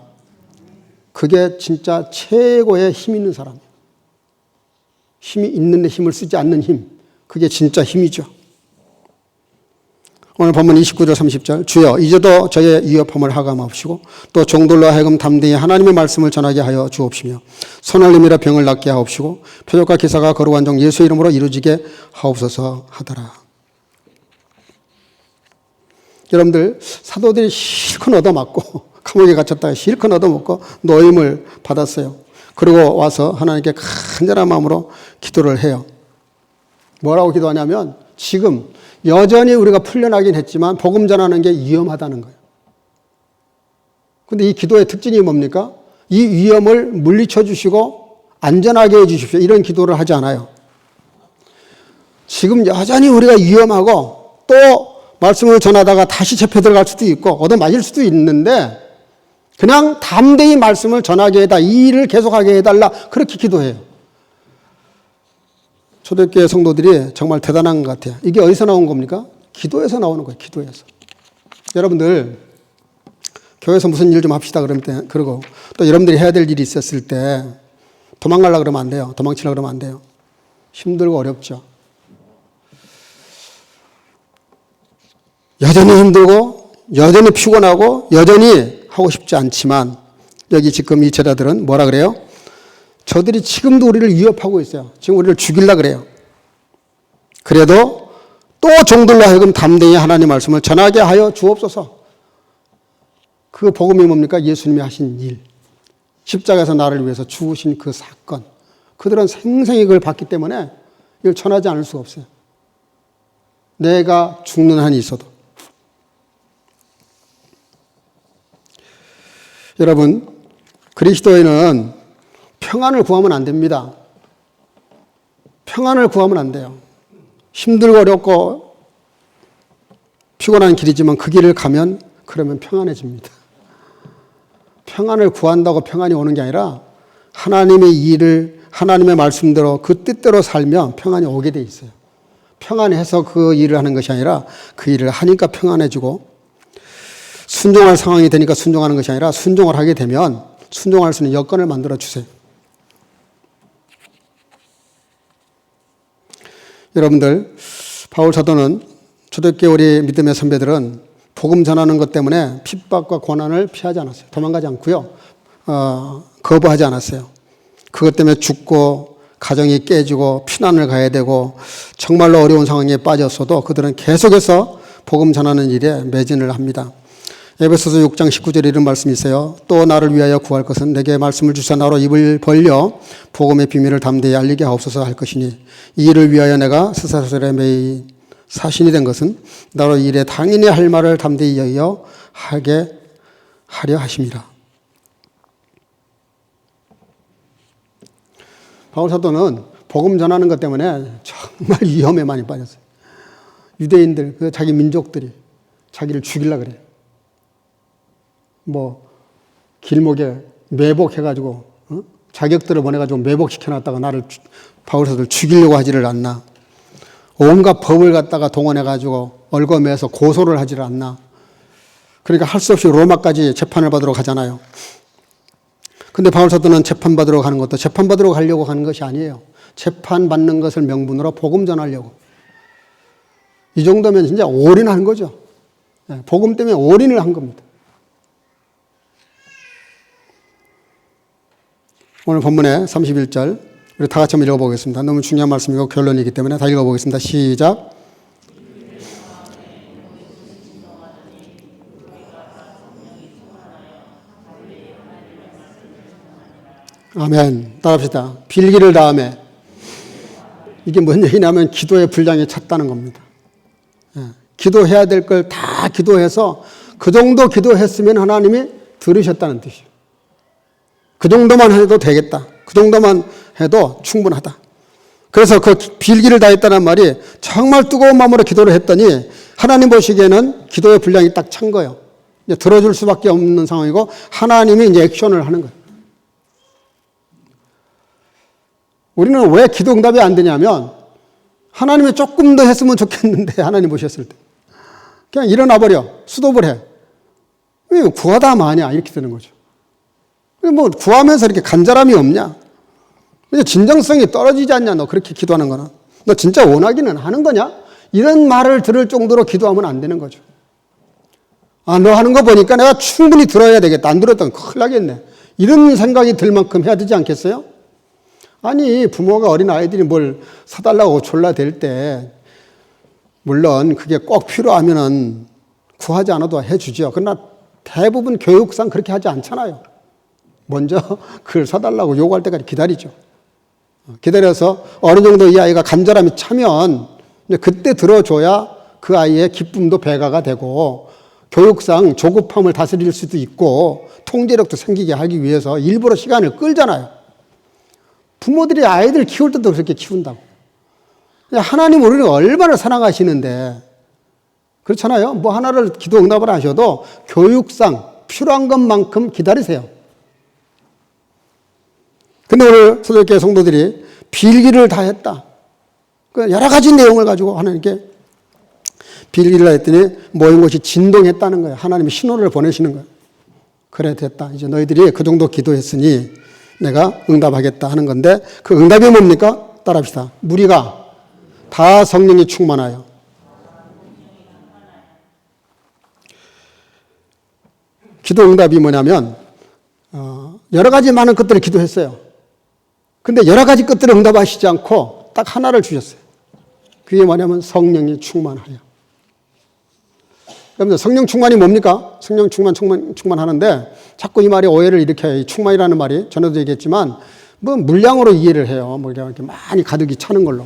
그게 진짜 최고의 힘 있는 사람이에요. 힘이 있는데 힘을 쓰지 않는 힘. 그게 진짜 힘이죠. 오늘 본문 29절 30절 주여 이제도 저의 위협함을 하감하옵시고 또 종들로 하여금 담대히 하나님의 말씀을 전하게 하여 주옵시며 손을 내밀어 병을 낫게 하옵시고 표적과 기사가 거룩한 종 예수의 이름으로 이루어지게 하옵소서 하더라. 여러분들 사도들이 실컷 얻어맞고 감옥에 갇혔다가 실컷 얻어먹고 노임을 받았어요. 그리고 와서 하나님께 간절한 마음으로 기도를 해요. 뭐라고 기도하냐면 지금 여전히 우리가 풀려나긴 했지만 복음 전하는 게 위험하다는 거예요. 근데 이 기도의 특징이 뭡니까? 이 위험을 물리쳐 주시고 안전하게 해 주십시오. 이런 기도를 하지 않아요. 지금 여전히 우리가 위험하고 또 말씀을 전하다가 다시 잡혀 들어갈 수도 있고 얻어맞을 수도 있는데 그냥 담대히 말씀을 전하게 해달라. 이 일을 계속하게 해달라. 그렇게 기도해요. 초대교회 성도들이 정말 대단한 것 같아요. 이게 어디서 나온 겁니까? 기도에서 나오는 거예요. 기도에서. 여러분들 교회에서 무슨 일 좀 합시다 그러고 또 여러분들이 해야 될 일이 있었을 때 도망가려고 그러면 안 돼요. 도망치려고 그러면 안 돼요. 힘들고 어렵죠. 여전히 힘들고 여전히 피곤하고 여전히 하고 싶지 않지만 여기 지금 이 제자들은 뭐라 그래요? 저들이 지금도 우리를 위협하고 있어요. 지금 우리를 죽이려고 그래요. 그래도 또 종들로 하여금 담대히 하나님 말씀을 전하게 하여 주옵소서. 그 복음이 뭡니까? 예수님이 하신 일. 십자가에서 나를 위해서 죽으신 그 사건. 그들은 생생히 그걸 봤기 때문에 이걸 전하지 않을 수가 없어요. 내가 죽는 한이 있어도. 여러분, 그리스도인은 평안을 구하면 안 됩니다. 평안을 구하면 안 돼요. 힘들고 어렵고 피곤한 길이지만 그 길을 가면 그러면 평안해집니다. 평안을 구한다고 평안이 오는 게 아니라 하나님의 일을 하나님의 말씀대로 그 뜻대로 살면 평안이 오게 돼 있어요. 평안해서 그 일을 하는 것이 아니라 그 일을 하니까 평안해지고 순종할 상황이 되니까 순종하는 것이 아니라 순종을 하게 되면 순종할 수 있는 여건을 만들어 주세요. 여러분들, 바울 사도는 초대교회 우리 믿음의 선배들은 복음 전하는 것 때문에 핍박과 고난을 피하지 않았어요. 도망가지 않고요. 거부하지 않았어요. 그것 때문에 죽고 가정이 깨지고 피난을 가야 되고 정말로 어려운 상황에 빠졌어도 그들은 계속해서 복음 전하는 일에 매진을 합니다. 에베소서 6장 19절에 이런 말씀이 있어요. 또 나를 위하여 구할 것은 내게 말씀을 주사 나로 입을 벌려 복음의 비밀을 담대히 알리게 하옵소서 할 것이니 이 일을 위하여 내가 스사슬에 매이 사신이 된 것은 나로 이 일에 당연히 할 말을 담대히 여겨 하게 하려 하심이라. 바울 사도는 복음 전하는 것 때문에 정말 위험에 많이 빠졌어요. 유대인들, 자기 민족들이 자기를 죽이려고 그래요. 길목에 매복해가지고 자격들을 보내가지고 매복시켜놨다가 나를 바울 사도를 죽이려고 하지를 않나. 온갖 법을 갖다가 동원해가지고 얽어매서 고소를 하지를 않나. 그러니까 할 수 없이 로마까지 재판을 받으러 가잖아요. 근데 바울 사도는 재판받으러 가는 것도 재판받으러 가려고 하는 것이 아니에요. 재판받는 것을 명분으로 복음 전하려고. 이 정도면 진짜 올인한 거죠. 복음 때문에 올인을 한 겁니다. 오늘 본문의 31절 우리 다 같이 한번 읽어보겠습니다. 너무 중요한 말씀이고 결론이기 때문에 다 읽어보겠습니다. 시작. 아멘. 따라합시다. 빌기를 다음에. 이게 뭔 얘기냐면 기도의 분량이 찼다는 겁니다. 기도해야 될 걸 다 기도해서 그 정도 기도했으면 하나님이 들으셨다는 뜻이에요. 그 정도만 해도 되겠다. 그 정도만 해도 충분하다. 그래서 그 빌기를 다했다는 말이 정말 뜨거운 마음으로 기도를 했더니 하나님 보시기에는 기도의 분량이 딱 찬 거예요. 이제 들어줄 수밖에 없는 상황이고 하나님이 이제 액션을 하는 거예요. 우리는 왜 기도 응답이 안 되냐면 하나님이 조금 더 했으면 좋겠는데 하나님 보셨을 때 그냥 일어나버려. 수도를 해. 왜 구하다 마냐 이렇게 되는 거죠. 구하면서 이렇게 간절함이 없냐? 진정성이 떨어지지 않냐? 너 그렇게 기도하는 거는. 너 진짜 원하기는 하는 거냐? 이런 말을 들을 정도로 기도하면 안 되는 거죠. 너 하는 거 보니까 내가 충분히 들어야 되겠다. 안 들었다면 큰일 나겠네. 이런 생각이 들 만큼 해야 되지 않겠어요? 아니, 부모가 어린 아이들이 뭘 사달라고 졸라댈 때, 물론 그게 꼭 필요하면은 구하지 않아도 해주죠. 그러나 대부분 교육상 그렇게 하지 않잖아요. 먼저 그걸 사달라고 요구할 때까지 기다리죠. 기다려서 어느 정도 이 아이가 간절함이 차면 그때 들어줘야 그 아이의 기쁨도 배가가 되고 교육상 조급함을 다스릴 수도 있고 통제력도 생기게 하기 위해서 일부러 시간을 끌잖아요. 부모들이 아이들 키울 때도 그렇게 키운다고. 하나님 우리를 얼마나 사랑하시는데 그렇잖아요. 뭐 하나를 기도 응답을 하셔도 교육상 필요한 것만큼 기다리세요. 근데 오늘 초대교회 성도들이 빌기를 다 했다. 여러 가지 내용을 가지고 하나님께 빌기를 했더니 모인 것이 진동했다는 거예요. 하나님이 신호를 보내시는 거예요. 그래 됐다. 이제 너희들이 그 정도 기도했으니 내가 응답하겠다 하는 건데 그 응답이 뭡니까? 따라합시다. 무리가 다 성령이 충만하여. 기도 응답이 뭐냐면 여러 가지 많은 것들을 기도했어요. 근데 여러 가지 것들을 응답하시지 않고 딱 하나를 주셨어요. 그게 뭐냐면 성령이 충만하여. 여러분들 성령 충만이 뭡니까? 성령 충만하는데 자꾸 이 말이 오해를 일으켜요. 이 충만이라는 말이 전에도 얘기했지만 뭐 물량으로 이해를 해요. 뭐 이렇게 많이 가득히 차는 걸로.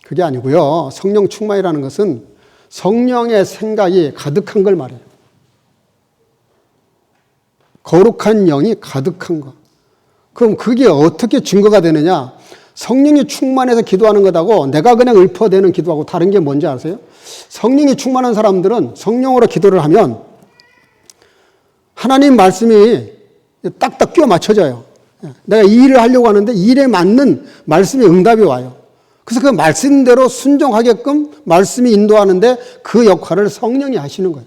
그게 아니고요. 성령 충만이라는 것은 성령의 생각이 가득한 걸 말해요. 거룩한 영이 가득한 거. 그럼 그게 어떻게 증거가 되느냐? 성령이 충만해서 기도하는 것하고 내가 그냥 읊어대는 기도하고 다른 게 뭔지 아세요? 성령이 충만한 사람들은 성령으로 기도를 하면 하나님 말씀이 딱딱 끼워 맞춰져요. 내가 이 일을 하려고 하는데 이 일에 맞는 말씀의 응답이 와요. 그래서 그 말씀대로 순종하게끔 말씀이 인도하는데 그 역할을 성령이 하시는 거예요.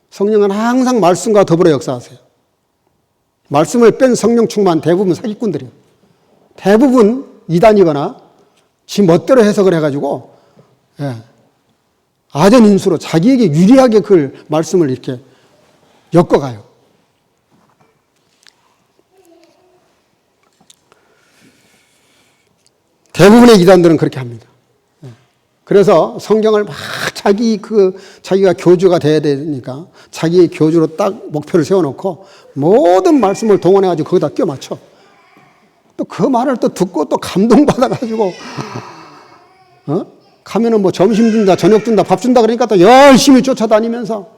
성령은 항상 말씀과 더불어 역사하세요. 말씀을 뺀 성령 충만 대부분 사기꾼들이에요. 대부분 이단이거나 지 멋대로 해석을 해가지고 아전인수로 자기에게 유리하게 그 말씀을 이렇게 엮어가요. 대부분의 이단들은 그렇게 합니다. 그래서 성경을 막 자기가 교주가 돼야 되니까 자기의 교주로 딱 목표를 세워놓고 모든 말씀을 동원해가지고 거기다 끼워 맞춰. 또 그 말을 또 듣고 또 감동받아가지고, 가면은 뭐 점심 준다, 저녁 준다, 밥 준다 그러니까 또 열심히 쫓아다니면서,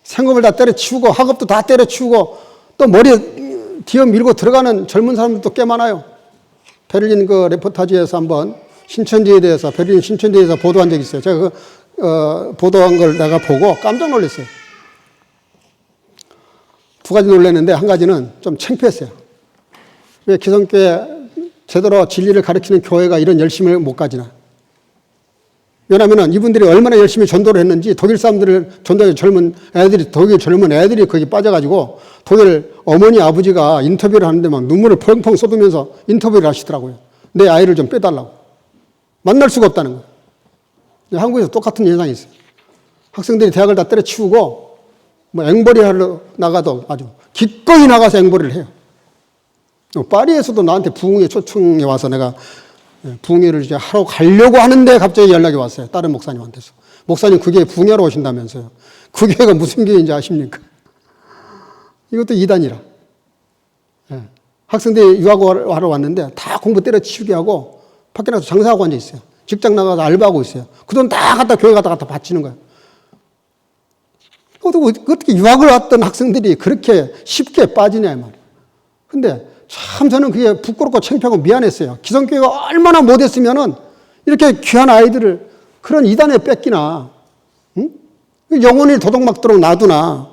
생업을 다 때려치우고, 학업도 다 때려치우고, 또 머리에 뒤어 밀고 들어가는 젊은 사람들도 꽤 많아요. 베를린 그 레포타지에서 한번 신천지에 대해서, 베를린 신천지에 대해서 보도한 적이 있어요. 제가 보도한 걸 내가 보고 깜짝 놀랐어요. 두 가지 놀랐는데 한 가지는 좀 창피했어요. 왜 기성교회 제대로 진리를 가르치는 교회가 이런 열심을 못 가지나. 왜냐하면 이분들이 얼마나 열심히 전도를 했는지 독일 사람들을 전도해 독일 젊은 애들이 거기 빠져가지고 독일 어머니 아버지가 인터뷰를 하는데 막 눈물을 펑펑 쏟으면서 인터뷰를 하시더라고요. 내 아이를 좀 빼달라고. 만날 수가 없다는 거예요. 한국에서 똑같은 현상이 있어요. 학생들이 대학을 다 때려치우고 뭐 앵벌이 하러 나가도 아주 기꺼이 나가서 앵벌이를 해요. 파리에서도 나한테 부흥회 초청에 와서 내가 부흥회를 이제 하러 가려고 하는데 갑자기 연락이 왔어요. 다른 목사님한테서. 목사님 그게 부흥회로 오신다면서요. 그 교회가 무슨 교회인지 아십니까? 이것도 이단이라. 학생들이 유학하러 왔는데 다 공부 때려치우게 하고 밖에 나가서 장사하고 앉아 있어요. 직장 나가서 알바하고 있어요. 그 돈 다 갖다 교회 갖다 바치는 거예요. 어떻게 유학을 왔던 학생들이 그렇게 쉽게 빠지냐 이 말이에요. 근데 참 저는 그게 부끄럽고 창피하고 미안했어요. 기성교회가 얼마나 못했으면은 이렇게 귀한 아이들을 그런 이단에 뺏기나, 응? 영혼이 도둑맞도록 놔두나.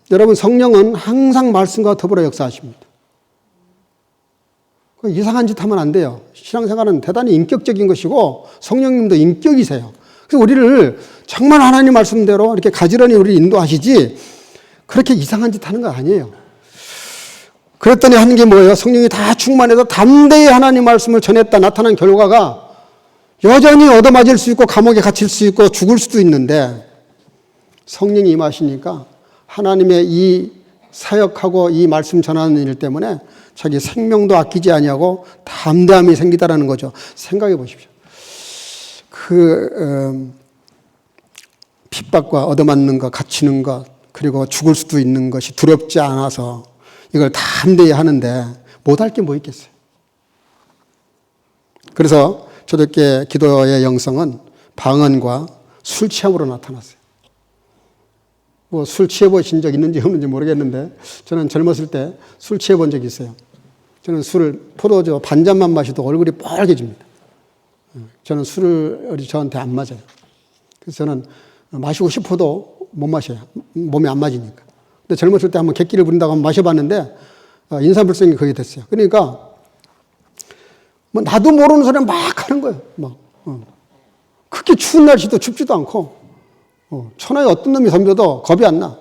여러분 성령은 항상 말씀과 더불어 역사하십니다. 이상한 짓 하면 안 돼요. 신앙생활은 대단히 인격적인 것이고 성령님도 인격이세요. 그래서 우리를 정말 하나님 말씀대로 이렇게 가지런히 우리를 인도하시지 그렇게 이상한 짓 하는 거 아니에요. 그랬더니 하는 게 뭐예요? 성령이 다 충만해서 담대히 하나님 말씀을 전했다 나타난 결과가 여전히 얻어맞을 수 있고 감옥에 갇힐 수 있고 죽을 수도 있는데 성령이 임하시니까 하나님의 이 사역하고 이 말씀 전하는 일 때문에 자기 생명도 아끼지 아니하고 담대함이 생기다라는 거죠. 생각해 보십시오. 핍박과 얻어맞는 것, 갇히는 것, 그리고 죽을 수도 있는 것이 두렵지 않아서 이걸 담대히 하는데 못할 게 뭐 있겠어요. 그래서 초대교회 기도의 영성은 방언과 술 취함으로 나타났어요. 뭐 술 취해보신 적 있는지 없는지 모르겠는데 저는 젊었을 때 술 취해본 적이 있어요. 저는 술을 포도주 반잔만 마셔도 얼굴이 빨개집니다. 저는 술을 저한테 안 맞아요. 그래서 저는 마시고 싶어도 못 마셔요. 몸에 안 맞으니까. 근데 젊었을 때 한번 객기를 부린다고 한번 마셔봤는데 인사불성이 거의 됐어요. 그러니까 뭐 나도 모르는 소리 막 하는 거예요. 그렇게 추운 날씨도 춥지도 않고 천하에 어떤 놈이 덤벼도 겁이 안 나.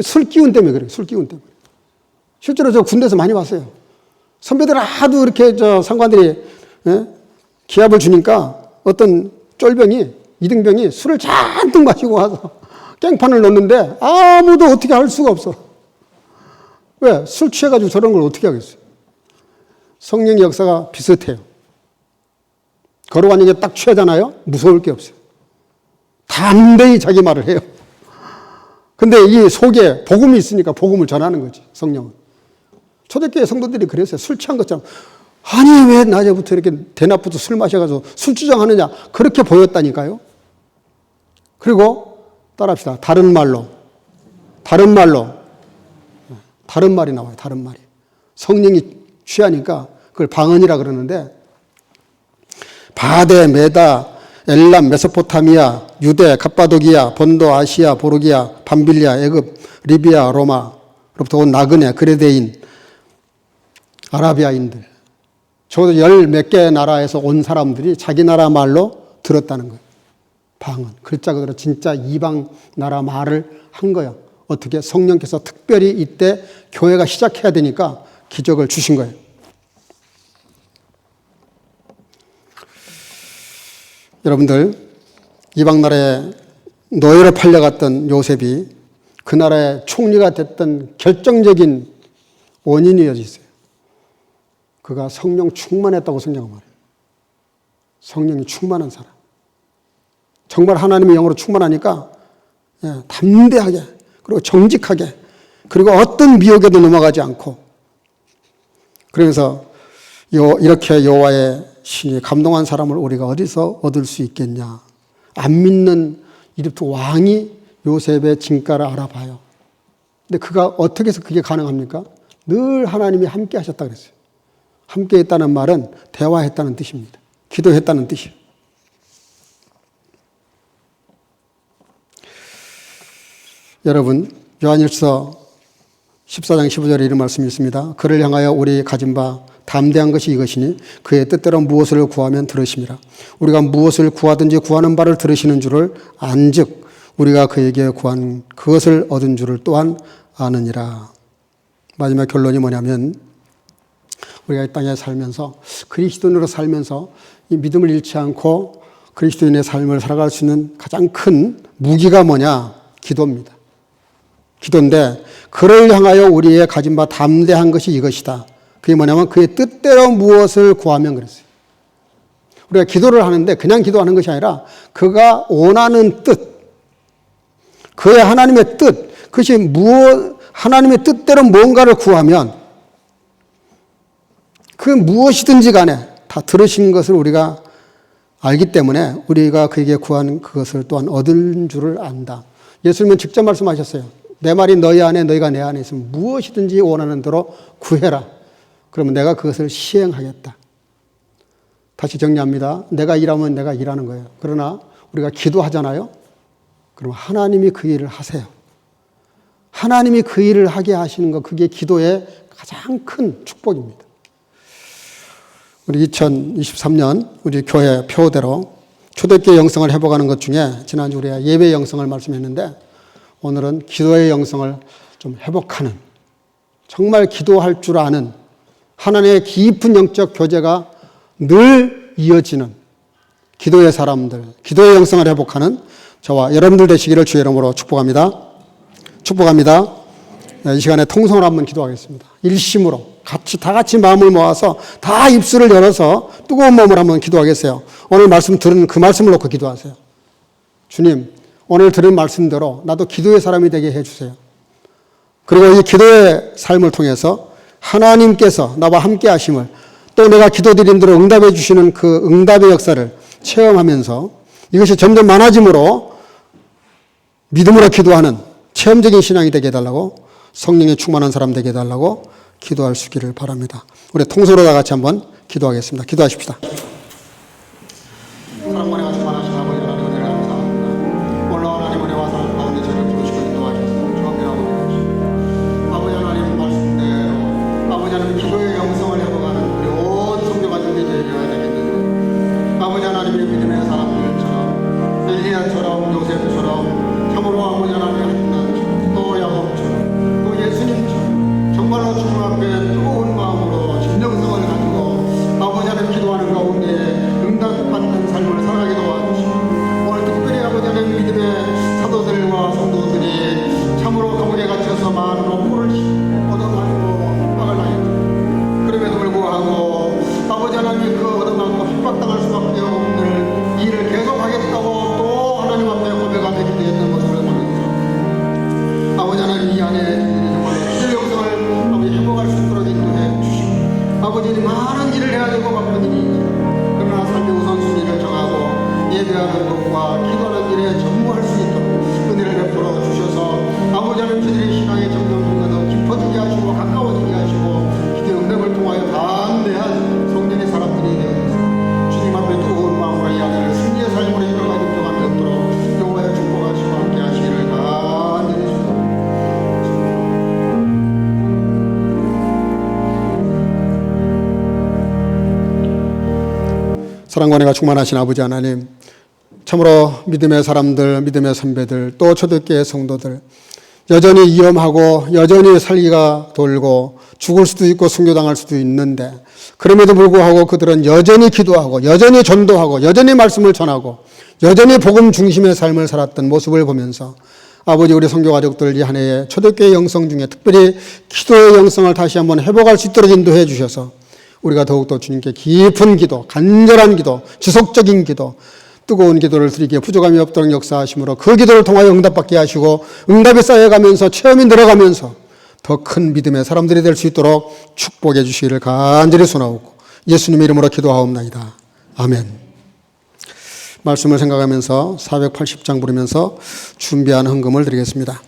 술 기운 때문에 그래요. 술 기운 때문에. 실제로 저 군대에서 많이 봤어요. 선배들 하도 이렇게 상관들이 기합을 주니까 어떤 쫄병이, 이등병이 술을 잔뜩 마시고 와서 깽판을 넣는데 아무도 어떻게 할 수가 없어. 왜? 술 취해가지고 저런 걸 어떻게 하겠어요? 성령의 역사가 비슷해요. 걸어가는 게 딱 취하잖아요? 무서울 게 없어요. 담대히 자기 말을 해요. 근데 이 속에 복음이 있으니까 복음을 전하는 거지, 성령은. 초대교회 성도들이 그랬어요. 술 취한 것처럼. 아니, 왜 낮에부터 이렇게 대낮부터 술 마셔가지고 술주정하느냐. 그렇게 보였다니까요. 그리고 따라합시다. 다른 말이 나와요. 다른 말이. 성령이 취하니까 그걸 방언이라 그러는데, 바데, 메다, 엘람, 메소포타미아, 유대, 갑바도기아, 본도, 아시아, 보르기아, 밤빌리아, 애굽, 리비아, 로마로부터 온 나그네, 그레데인, 아라비아인들, 적어도 10몇 개 나라에서 온 사람들이 자기 나라 말로 들었다는 거예요. 방언. 글자 그대로 진짜 이방 나라 말을 한 거예요. 어떻게? 성령께서 특별히 이때 교회가 시작해야 되니까 기적을 주신 거예요. 여러분들, 이방 나라에 노예로 팔려갔던 요셉이 그 나라의 총리가 됐던 결정적인 원인이 이어져 있어요. 그가 성령 충만했다고 성경은 말해요. 성령이 충만한 사람. 정말 하나님의 영으로 충만하니까 담대하게, 그리고 정직하게, 그리고 어떤 미혹에도 넘어가지 않고, 그러면서 이렇게 여호와의 신이 감동한 사람을 우리가 어디서 얻을 수 있겠냐. 안 믿는 이집트 왕이 요셉의 진가를 알아봐요. 근데 그가 어떻게 해서 그게 가능합니까? 늘 하나님이 함께 하셨다 그랬어요. 함께 했다는 말은 대화했다는 뜻입니다. 기도했다는 뜻이에요. 여러분, 요한일서 14장 15절에 이런 말씀이 있습니다. 그를 향하여 우리 가진 바 담대한 것이 이것이니 그의 뜻대로 무엇을 구하면 들으심이라. 우리가 무엇을 구하든지 구하는 바를 들으시는 줄을 안즉 우리가 그에게 구한 그것을 얻은 줄을 또한 아느니라. 마지막 결론이 뭐냐면, 우리가 이 땅에 살면서, 그리스도인으로 살면서 이 믿음을 잃지 않고 그리스도인의 삶을 살아갈 수 있는 가장 큰 무기가 뭐냐? 기도입니다. 기도인데, 그를 향하여 우리의 가진 바 담대한 것이 이것이다. 그게 뭐냐면 그의 뜻대로 무엇을 구하면 그랬어요. 우리가 기도를 하는데 그냥 기도하는 것이 아니라 그가 원하는 뜻, 그의 하나님의 뜻, 그것이 하나님의 뜻대로 뭔가를 구하면 그 무엇이든지 간에 다 들으신 것을 우리가 알기 때문에 우리가 그에게 구한 그것을 또한 얻은 줄을 안다. 예수님은 직접 말씀하셨어요. 내 말이 너희 안에, 너희가 내 안에 있으면 무엇이든지 원하는 대로 구해라. 그러면 내가 그것을 시행하겠다. 다시 정리합니다. 내가 일하면 내가 일하는 거예요. 그러나 우리가 기도하잖아요. 그러면 하나님이 그 일을 하세요. 하나님이 그 일을 하게 하시는 것, 그게 기도의 가장 큰 축복입니다. 우리 2023년 우리 교회 표대로 초대교회 영성을 회복하는 것 중에 지난주 우리가 예배 영성을 말씀했는데, 오늘은 기도의 영성을 좀 회복하는, 정말 기도할 줄 아는 하나님의 깊은 영적 교제가 늘 이어지는 기도의 사람들, 기도의 영성을 회복하는 저와 여러분들 되시기를 주의 이름으로 축복합니다. 축복합니다. 이 시간에 통성을 한번 기도하겠습니다. 일심으로 다 같이 마음을 모아서 다 입술을 열어서 뜨거운 마음으로 한번 기도하겠어요. 오늘 말씀 들은 그 말씀을 놓고 기도하세요. 주님, 오늘 들은 말씀대로 나도 기도의 사람이 되게 해주세요. 그리고 이 기도의 삶을 통해서 하나님께서 나와 함께 하심을, 또 내가 기도드린 대로 응답해 주시는 그 응답의 역사를 체험하면서 이것이 점점 많아짐으로 믿음으로 기도하는 체험적인 신앙이 되게 해달라고, 성령에 충만한 사람 되게 해달라고 기도할 수 있기를 바랍니다. 우리 통소로 다 같이 한번 기도하겠습니다. 기도하십시다. 사랑만에 같이 만하신 아버지 하나님, 은혜를 감사합니다. 올라온 하나님 은혜 와서 가운데 저를 부르시고 인도하셔서 주옵이라고 하십시오. 아버지 하나님 말씀대로 아버지 하나님 기도의 영성을 회복하는 우리 온 성도가 되게 되어야 되겠는데, 아버지 하나님의 믿음의 사람들처럼 엘리야처럼 요셉처럼 참으로 아버지 하나님의 한난 또 야곱처럼 힘들고 바쁜 일이니 그러나 삶의 우선순위를 정하고 예배하는 것과 기도하는 일에 전무할 수 있도록 은혜를 베풀어 주셔서 아버지 하나님 저희들의 신앙의 점점 더 깊어지게 하시고 가까워지게 하시고 기도 응답을 통하여 담대한 성령의 사람들이 되어서 주님 앞에 뜨거운 마음으로 이 아들을 승리의 삶으로 이끌어가는 동안 뵙도록 여호와의 축복하시고 함께 하시기를 간절히 축복합니다. 사랑과 은혜가 충만하신 아버지 하나님, 참으로 믿음의 사람들, 믿음의 선배들, 또 초대교회 성도들 여전히 위험하고 여전히 살기가 돌고 죽을 수도 있고 순교당할 수도 있는데 그럼에도 불구하고 그들은 여전히 기도하고 여전히 전도하고 여전히 말씀을 전하고 여전히 복음 중심의 삶을 살았던 모습을 보면서 아버지 우리 선교가족들 이 한 해의 초대교회 영성 중에 특별히 기도의 영성을 다시 한번 회복할 수 있도록 인도해 주셔서 우리가 더욱더 주님께 깊은 기도, 간절한 기도, 지속적인 기도, 뜨거운 기도를 드리기에 부족함이 없도록 역사하심으로 그 기도를 통하여 응답받게 하시고 응답이 쌓여가면서 체험이 늘어가면서 더 큰 믿음의 사람들이 될 수 있도록 축복해 주시기를 간절히 소나오고 예수님의 이름으로 기도하옵나이다. 아멘. 말씀을 생각하면서 480장 부르면서 준비한 헌금을 드리겠습니다.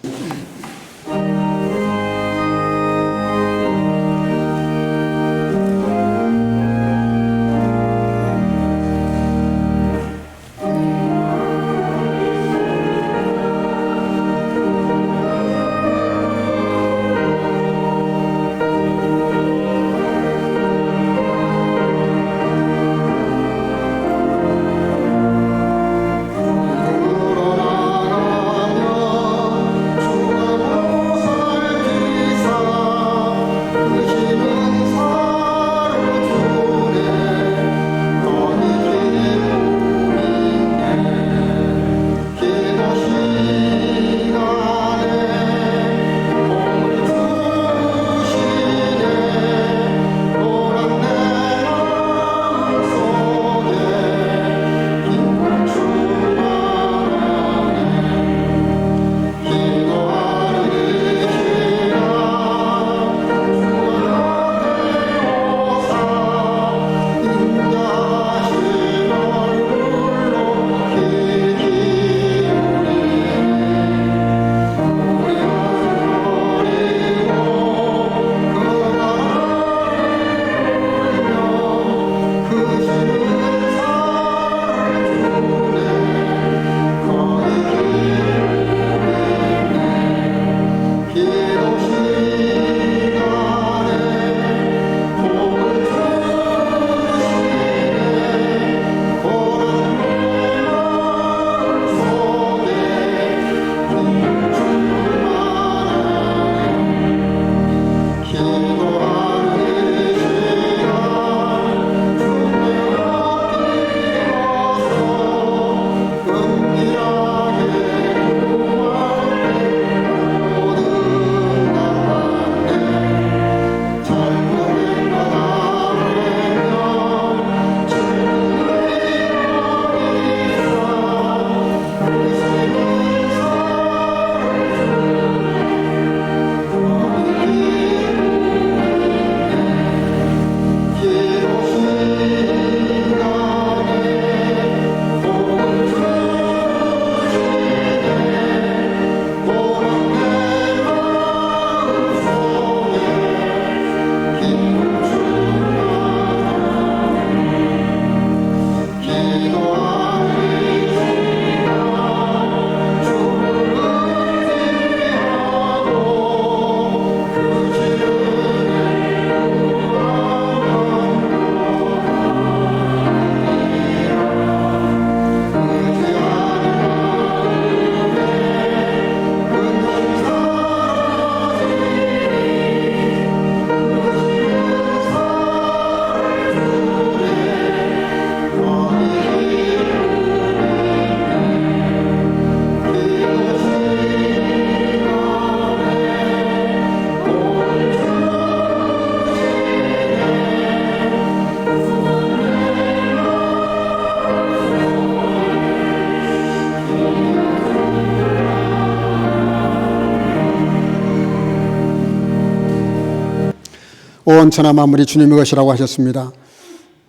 온 천하 만물이 주님의 것이라고 하셨습니다.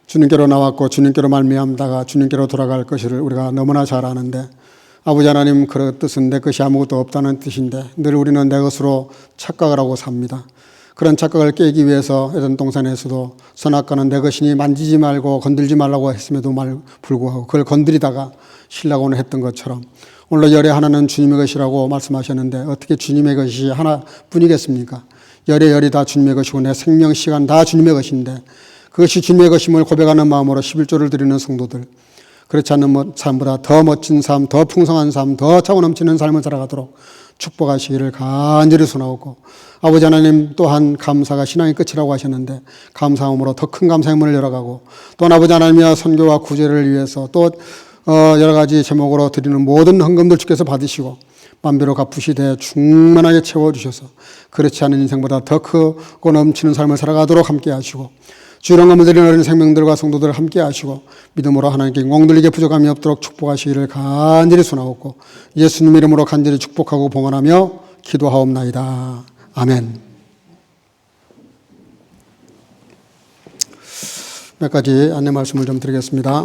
주님께로 나왔고 주님께로 말미암다가 주님께로 돌아갈 것을 우리가 너무나 잘 아는데, 아버지 하나님, 그 뜻은 내 것이 아무것도 없다는 뜻인데 늘 우리는 내 것으로 착각을 하고 삽니다. 그런 착각을 깨기 위해서 에덴 동산에서도 선악과는 내 것이니 만지지 말고 건들지 말라고 했음에도 불구하고 그걸 건드리다가 신라가 오늘 했던 것처럼, 오늘 열의 하나는 주님의 것이라고 말씀하셨는데 어떻게 주님의 것이 하나뿐이겠습니까? 열의 열이 다 주님의 것이고 내 생명 시간 다 주님의 것인데, 그것이 주님의 것임을 고백하는 마음으로 11조를 드리는 성도들, 그렇지 않는 삶보다 더 멋진 삶, 더 풍성한 삶, 더 차고 넘치는 삶을 살아가도록 축복하시기를 간절히 소원하고, 아버지 하나님 또한 감사가 신앙의 끝이라고 하셨는데 감사함으로 더 큰 감사의 문을 열어가고, 또 아버지 하나님이여 선교와 구제를 위해서 또 여러 가지 제목으로 드리는 모든 헌금들 주께서 받으시고 만비로 갚으시되 충만하게 채워주셔서 그렇지 않은 인생보다 더 크고 넘치는 삶을 살아가도록 함께 하시고, 주일한 건물 드리는 어린 생명들과 성도들을 함께 하시고 믿음으로 하나님께 영광들리게 부족함이 없도록 축복하시기를 간절히 소원하옵고 예수님 이름으로 간절히 축복하고 봉헌하며 기도하옵나이다. 아멘. 몇 가지 안내 말씀을 좀 드리겠습니다.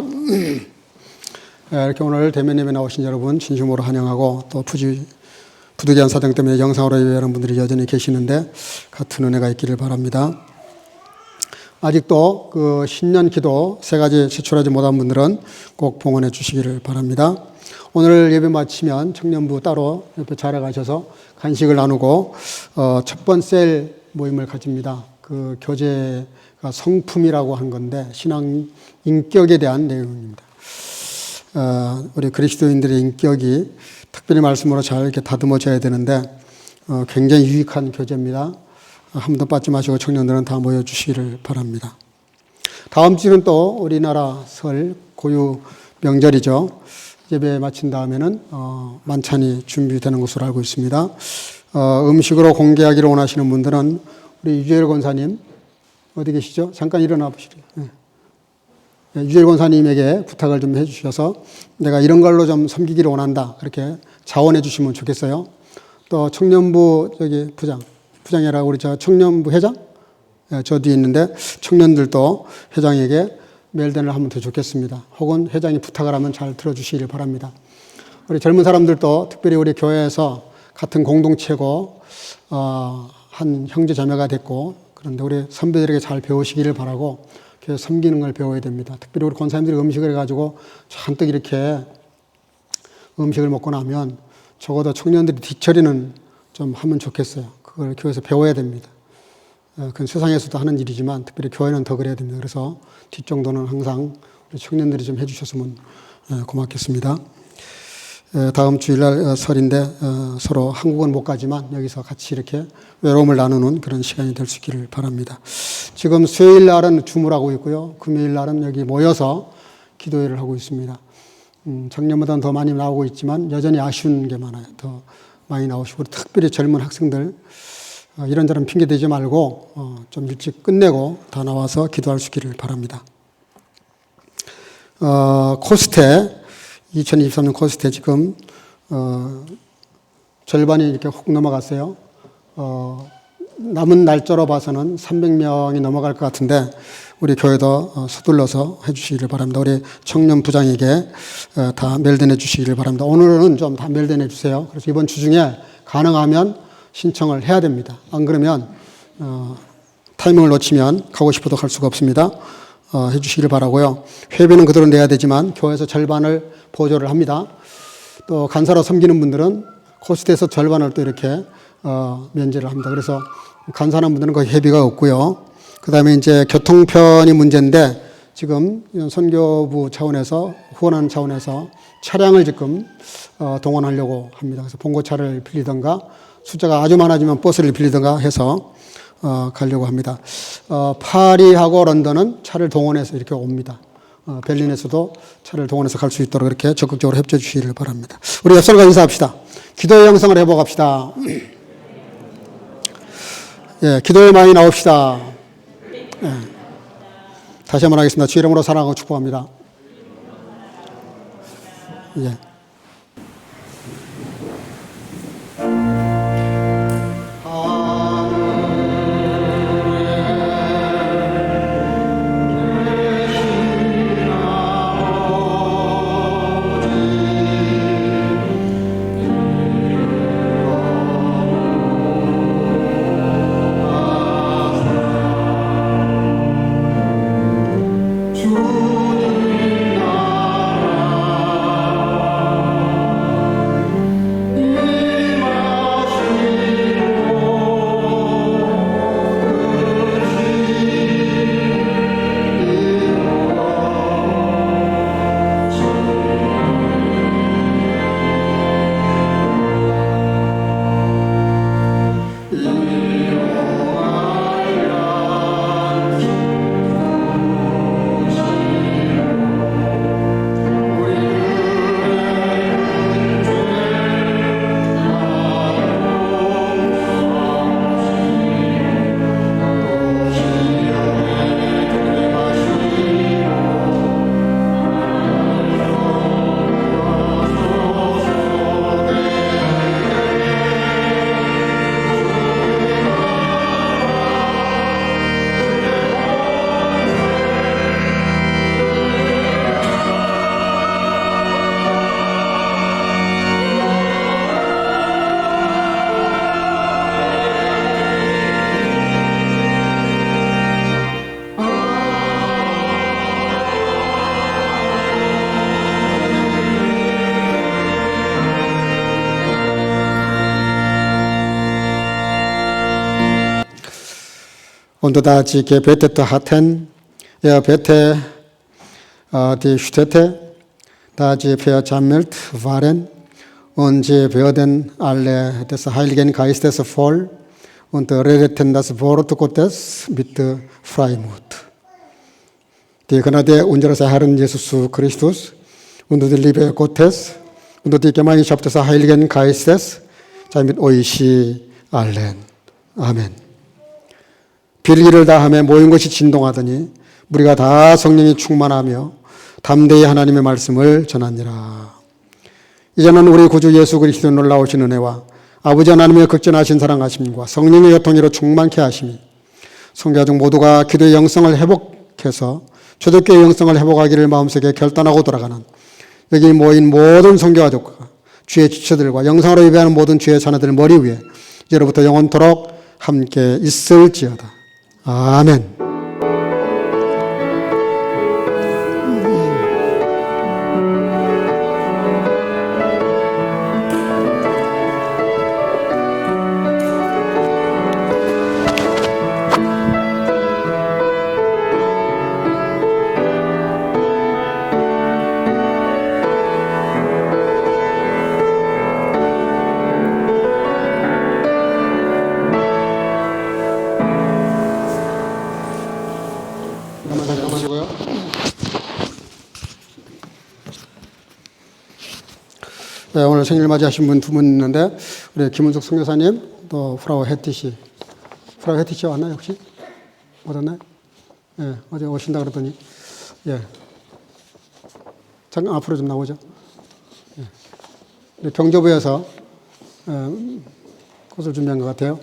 이렇게 오늘 대면 예배 나오신 여러분 진심으로 환영하고, 또 부득이한 사정 때문에 영상으로 예배하는 분들이 여전히 계시는데 같은 은혜가 있기를 바랍니다. 아직도 그 신년 기도 3가지 제출하지 못한 분들은 꼭 봉헌해 주시기를 바랍니다. 오늘 예배 마치면 청년부 따로 옆에 자리에 가셔서 간식을 나누고 첫 번째 셀 모임을 가집니다. 그 교제가 성품이라고 한 건데 신앙 인격에 대한 내용입니다. 우리 그리스도인들의 인격이 특별히 말씀으로 잘 이렇게 다듬어져야 되는데 굉장히 유익한 교제입니다. 한 번도 빠지 마시고 청년들은 다 모여주시기를 바랍니다. 다음 주는 또 우리나라 설 고유 명절이죠. 예배 마친 다음에는 만찬이 준비되는 것으로 알고 있습니다. 음식으로 공개하기를 원하시는 분들은 우리 유재열 권사님 어디 계시죠? 잠깐 일어나 보시죠. 네. 유재열 권사님에게 부탁을 좀 해주셔서 내가 이런 걸로 좀 섬기기를 원한다, 그렇게 자원해 주시면 좋겠어요. 또 청년부 부장이라고 우리 청년부 회장? 저 뒤에 있는데 청년들도 회장에게 메일den을 하면 더 좋겠습니다. 혹은 회장이 부탁을 하면 잘 들어주시길 바랍니다. 우리 젊은 사람들도 특별히 우리 교회에서 같은 공동체고 한 형제 자매가 됐고, 그런데 우리 선배들에게 잘 배우시기를 바라고 교회 섬기는 걸 배워야 됩니다. 특별히 우리 권사님들이 음식을 해가지고 잔뜩 이렇게 음식을 먹고 나면 적어도 청년들이 뒷처리는 좀 하면 좋겠어요. 그걸 교회에서 배워야 됩니다. 그건 세상에서도 하는 일이지만 특별히 교회는 더 그래야 됩니다. 그래서 뒷정도는 항상 우리 청년들이 좀 해주셨으면 고맙겠습니다. 다음 주일날 설인데 서로 한국은 못 가지만 여기서 같이 이렇게 외로움을 나누는 그런 시간이 될 수 있기를 바랍니다. 지금 수요일 날은 주무하고 있고요. 금요일 날은 여기 모여서 기도회를 하고 있습니다. 작년보다는 더 많이 나오고 있지만 여전히 아쉬운 게 많아요. 더 많이 나오시고, 특별히 젊은 학생들 이런저런 핑계 대지 말고 좀 일찍 끝내고 다 나와서 기도할 수 있기를 바랍니다. 코스태 2023년 코스태 지금 절반이 이렇게 훅 넘어갔어요. 남은 날짜로 봐서는 300명이 넘어갈 것 같은데 우리 교회도 서둘러서 해주시기를 바랍니다. 우리 청년 부장에게 다 메일den해 주시기를 바랍니다. 오늘은 좀 다 메일den해 주세요. 그래서 이번 주 중에 가능하면 신청을 해야 됩니다. 안 그러면 타이밍을 놓치면 가고 싶어도 갈 수가 없습니다. 해주시기를 바라고요. 회비는 그대로 내야 되지만 교회에서 절반을 보조를 합니다. 또 간사로 섬기는 분들은 코스트에서 절반을 또 이렇게 면제를 합니다. 그래서 간사하는 분들은 거의 회비가 없고요. 그 다음에 이제 교통편이 문제인데 지금 선교부 차원에서 후원하는 차원에서 차량을 지금 동원하려고 합니다. 그래서 봉고차를 빌리던가 숫자가 아주 많아지면 버스를 빌리던가 해서 가려고 합니다. 파리하고 런던은 차를 동원해서 이렇게 옵니다. 베를린에서도 차를 동원해서 갈 수 있도록 이렇게 적극적으로 협조해 주시기를 바랍니다. 우리 옆 사람과 인사합시다. 기도의 영성을 해보고 갑시다. 예, 기도에 많이 나옵시다. 예. 다시 한번 하겠습니다. 주의 이름으로 사랑하고 축복합니다. 예. Und da sie gebetet hatten, bete die Städte, da sie versammelt waren, und sie wurden alle des Heiligen Geistes voll und redeten das Wort Gottes mit Freimut. Die Gnade unseres Herrn Jesus Christus und die Liebe Gottes und die Gemeinschaft des Heiligen Geistes sei mit euch allen. 아멘. 빌기를 다하며 모인 것이 진동하더니 우리가 다 성령이 충만하며 담대히 하나님의 말씀을 전하니라. 이제는 우리 구주 예수 그리스도 놀라우신 은혜와 아버지 하나님의 극진하신 사랑하심과 성령의 교통으로 충만케 하심이 성교중 모두가 기도의 영성을 회복해서 초대교회 영성을 회복하기를 마음속에 결단하고 돌아가는 여기 모인 모든 성교가족과 주의 지체들과 영성으로 예배하는 모든 주의 자녀들 머리 위에 이제로부터 영원토록 함께 있을지어다. 아멘. 네, 오늘 생일 맞이하신 분 두 분 있는데 우리 김은숙 선교사님 또 프라우 해티씨 왔나요 혹시? 못 왔나요? 예, 어제 오신다 그러더니 예, 잠깐 앞으로 좀 나오죠. 예. 우리 경조부에서 꽃을 준비한 것 같아요.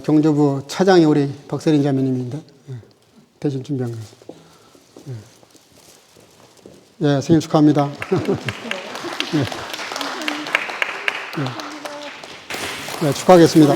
경조부 차장이 우리 박세린 자매님인데 예, 대신 준비한 것 같습니다. 예, 생일 축하합니다. 예. 네, 축하하겠습니다.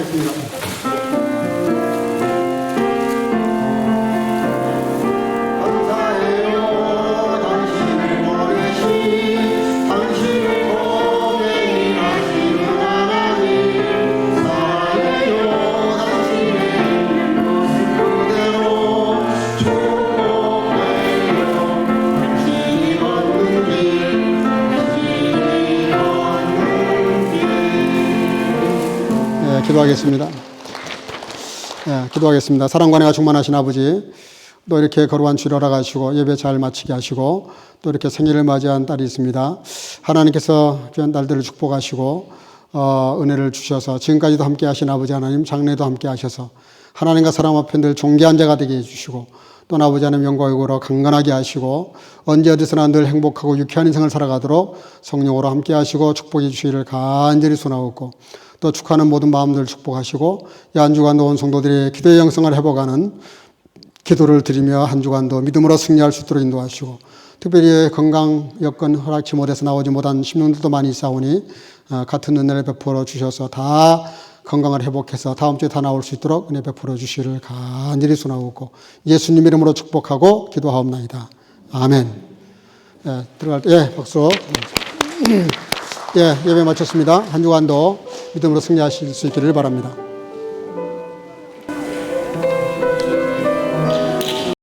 기도하겠습니다. 네, 기도하겠습니다. 사랑과 은혜가 충만하신 아버지, 또 이렇게 거룩한 주일 허락하시고 예배 잘 마치게 하시고 또 이렇게 생일을 맞이한 딸이 있습니다. 하나님께서 귀한 딸들을 축복하시고 은혜를 주셔서 지금까지도 함께 하신 아버지 하나님, 장래도 함께 하셔서 하나님과 사람 앞에 늘 존귀한 자가 되게 해주시고 또 아버지 하나님 영광으로 강건하게 하시고 언제 어디서나 늘 행복하고 유쾌한 인생을 살아가도록 성령으로 함께 하시고 축복해 주시기를 간절히 소나옵고 또 축하하는 모든 마음들 축복하시고 한 주간도 온 성도들이 기도의 영성을 회복하는 기도를 드리며 한 주간도 믿음으로 승리할 수 있도록 인도하시고 특별히 건강 여건 허락치 못해서 나오지 못한 신령들도 많이 있사오니 같은 은혜를 베풀어 주셔서 다 건강을 회복해서 다음 주에 다 나올 수 있도록 은혜 베풀어 주시기를 간절히 소나옵고 예수님 이름으로 축복하고 기도하옵나이다. 아멘. 예, 들어갈 때 박수. 예, 예배 마쳤습니다. 한 주간도 믿음으로 승리하실 수 있기를 바랍니다.